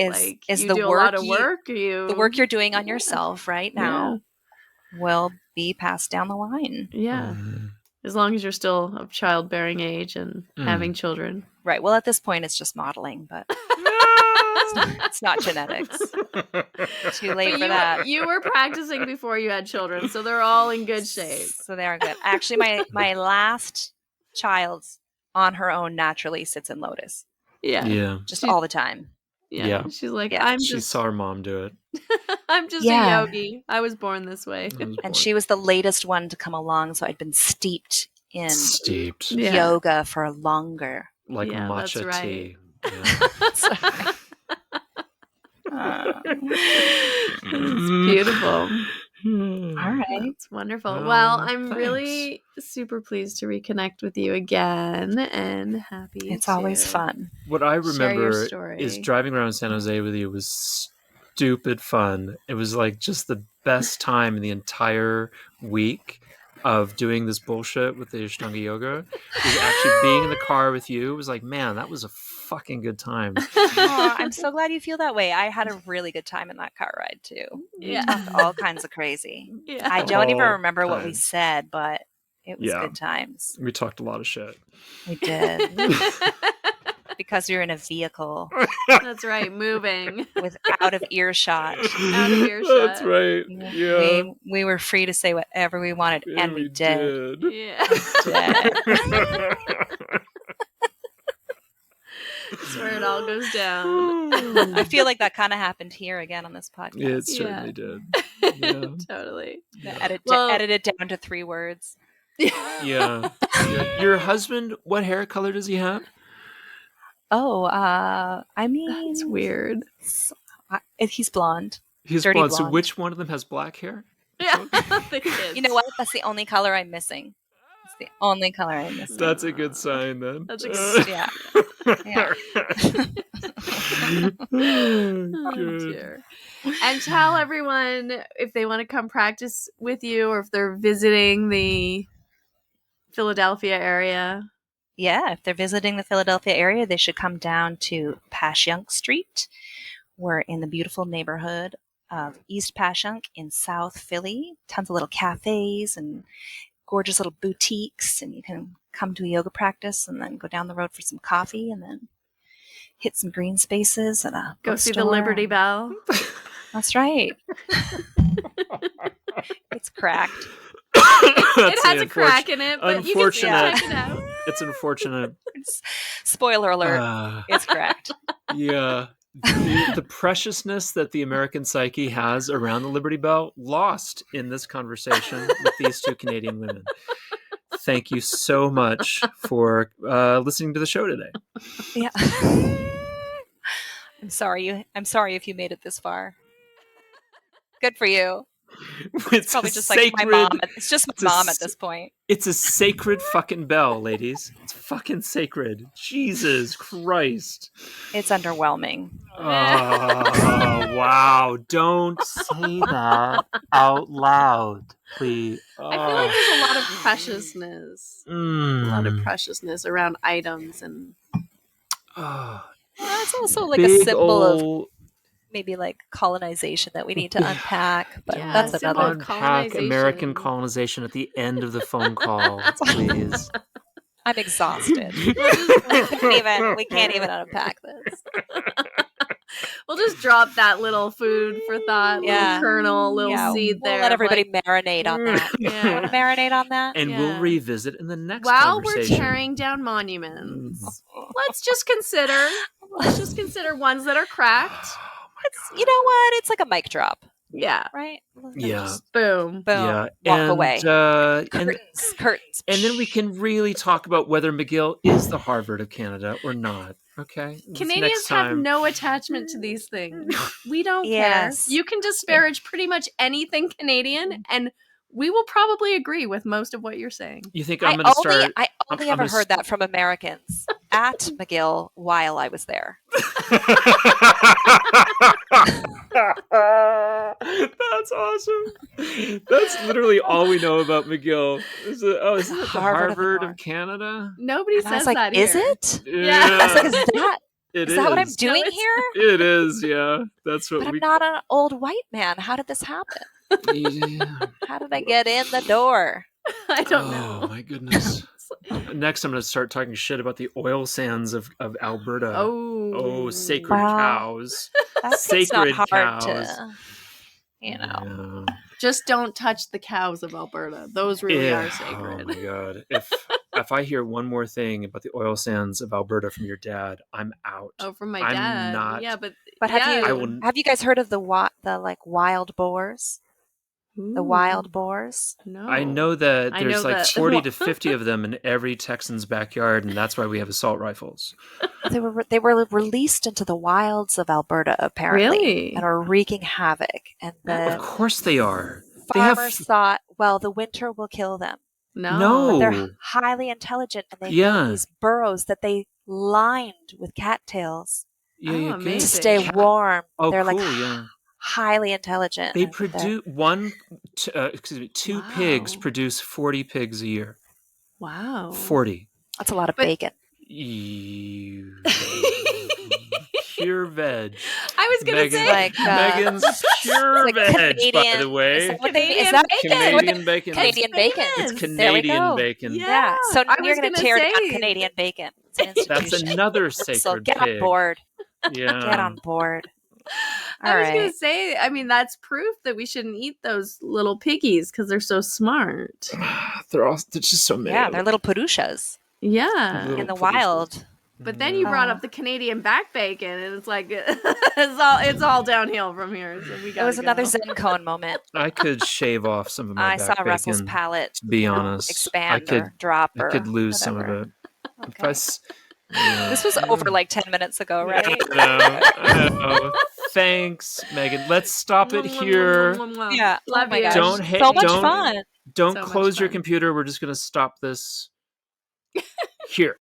Is you the do a lot work of work. The work you're doing on yourself right now will be passed down the line. Yeah. Mhm. As long as you're still of childbearing age and having children. Right. Well, at this point, it's just modeling, but it's not genetics. Too late But for that. you were practicing before you had children, so they're all in good shape. So they are good. Actually, my last child on her own naturally sits in lotus, Yeah. Yeah. just She- all the time. Yeah. Yeah. She's like, Yeah. She saw her mom do it. I'm just Yeah. a yogi. I was born this way. I was And born. she was the latest one to come along, so I'd been steeped in steeped Yeah. yoga for longer. like Yeah, that's matcha right. tea. Sorry. It's beautiful. All right. It's wonderful. Well, I'm Thanks. really super pleased to reconnect with you again and happy It's always to fun. What I share your remember story. is driving around San Jose with you was stupid fun. It was like just the best time in the entire week of doing this bullshit with the Ashtanga yoga. Was actually being in the car with you. It was like, man, that was a fucking good time. Oh, I'm so glad you feel that way. I had a really good time in that car ride too. We Yeah. talked all kinds of crazy. Yeah. I don't even All remember what we kinds. said, but it was Yeah. good times. We talked a lot of shit. We did. Because you're in a vehicle That's right, moving. with out of earshot. Out of earshot. That's right. Yeah. We were free to say whatever we wanted, and we did. Yeah. Did. That's where it all goes down. I feel like that kind of happened here again on this podcast. It certainly did. Yeah. Totally. Edit it down to 3 words. Yeah. Your husband, what hair color does he have? Oh, I mean, That's weird. He's blonde. He's Dirty blonde. So blonde. which one of them has black hair? Yeah. The kids. You know what? That's the only color I'm missing. It's the only color I'm missing. That's a good sign then. That's a good Yeah. Yeah. Oh, Good. dear. And tell everyone if they want to come practice with you or if they're visiting the Philadelphia area. Yeah, if they're visiting the Philadelphia area, they should come down to Passyunk Street. We're in the beautiful neighborhood of East Passyunk in South Philly. Tons of little cafes and gorgeous little boutiques, and you can come to a yoga practice and then go down the road for some coffee and then hit some green spaces and a Go see the bookstore. Liberty Bell. That's right. It's cracked. It has a crack in it, but you can still unfortunate. check it out. It's unfortunate. Spoiler alert. It's cracked. Yeah. The preciousness that the American psyche has around the Liberty Bell lost in this conversation with these two Canadian women. Thank you so much for listening to the show today. Yeah. I'm sorry if you made it this far. Good for you. It's Probably a just like my mom. It's just my mom at this point. It's a sacred fucking bell, ladies. It's fucking sacred. Jesus Christ. It's underwhelming. Oh, wow. Don't say that out loud, please. I feel like there's a lot of preciousness. A lot of Mm. preciousness around items and Oh, It's also like a big symbol of ol' maybe like colonization that we need to unpack, but Yeah, that's symbol another. of unpack colonization. American colonization at the end of the phone call, please. I'm exhausted. We can't even unpack this. We'll just drop that little food for thought, Yeah. little kernel, little seed We'll there. let of, everybody like, marinate on that. Yeah. Want to marinate on that? And Yeah. we'll revisit in the next while we're conversation. tearing down monuments, let's just consider ones that are cracked. You know what? It's like a mic drop, Yeah. right? Yeah. Just Boom. boom. Yeah, Walk away. And Curtains. then we can really talk about whether McGill is the Harvard of Canada or not. Okay, Canadians Next have time. no attachment to these things. We don't Yes. care. You can disparage pretty much anything Canadian, and we will probably agree with most of what you're saying. You think I'm going to start? I only I'm ever gonna heard that from Americans at McGill while I was there. That's awesome. That's literally all we know about McGill. Is it the Harvard of Canada? Nobody And I says was like, that is here. it? Yeah. I was like, is that what I'm is. doing it's- here? It is, yeah. That's what But I'm we. not an old white man. How did this happen? Yeah. How did I get in the door? I don't Oh know. my goodness. Next, I'm going to start talking shit about the oil sands of Alberta. Oh, sacred Wow. cows. That's Sacred not hard cows. to, Yeah. Just don't touch the cows of Alberta. Those really Yeah. are sacred. Oh my god. If I hear one more thing about the oil sands of Alberta from your dad, I'm out. Oh, from my I'm dad. not- Yeah, but But yeah. I will- have you guys heard of the like wild boars? The wild boars. No. I know that I there's know like that- 40 to 50 of them in every Texan's backyard, and that's why we have assault rifles. They were released into the wilds of Alberta, apparently, Really? and are wreaking havoc. And Of the course they are. They farmers have thought, well, the winter will kill them. No. But they're No. highly intelligent, and they Yeah. built these burrows that they lined with cattails Yeah, Oh, yeah, to amazing. good. stay warm. Oh, They're cool. like Yeah. highly intelligent. They and produce two Wow. pigs produce 40 pigs a year. Wow. 40. that's a lot of But- bacon. Pure veg. I was gonna Megan- say Like Megan's pure like veg, by Canadian- the way. Is that what they- Canadian is that bacon. Canadian bacon. Canadian bacon. It's Yes. There we Canadian go. bacon. Yeah. So I you're was going to gonna tear down say- Canadian bacon. It's an That's institution. another So sacred get pig. on board. Yeah. Get on board. All I was right. gonna say, I mean, that's proof that we shouldn't eat those little piggies because they're so smart. They're just so many. Yeah, of they're them. little padushas Yeah. Little in the piggies. wild. But then you brought up the Canadian back bacon, and it's like it's all downhill from here. So we It got. was another Zen cone moment. I could shave off some of my I back saw Russell's bacon. palate To be honest, expand I could or drop I or could lose some of whatever. it. If Okay. I s- yeah. This was over like 10 minutes ago, right? I know. Thanks, Megan. Let's stop it here. Yeah. Love oh my you. gosh. Don't hate- So much don't- fun. Don't So much close your fun. computer. We're just gonna stop this here.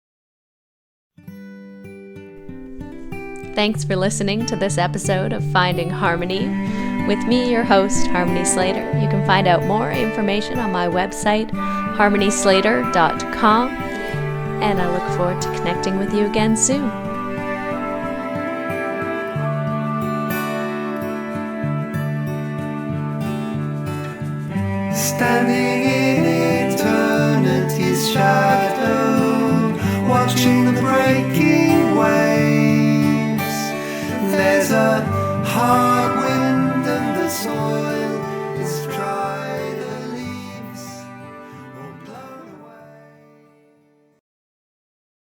Thanks for listening to this episode of Finding Harmony. With me, your host, Harmony Slater. You can find out more information on my website, harmonyslater.com, and I look forward to connecting with you again soon. Standing in eternity's shadow, watching the breaking waves. There's a hard wind and the soil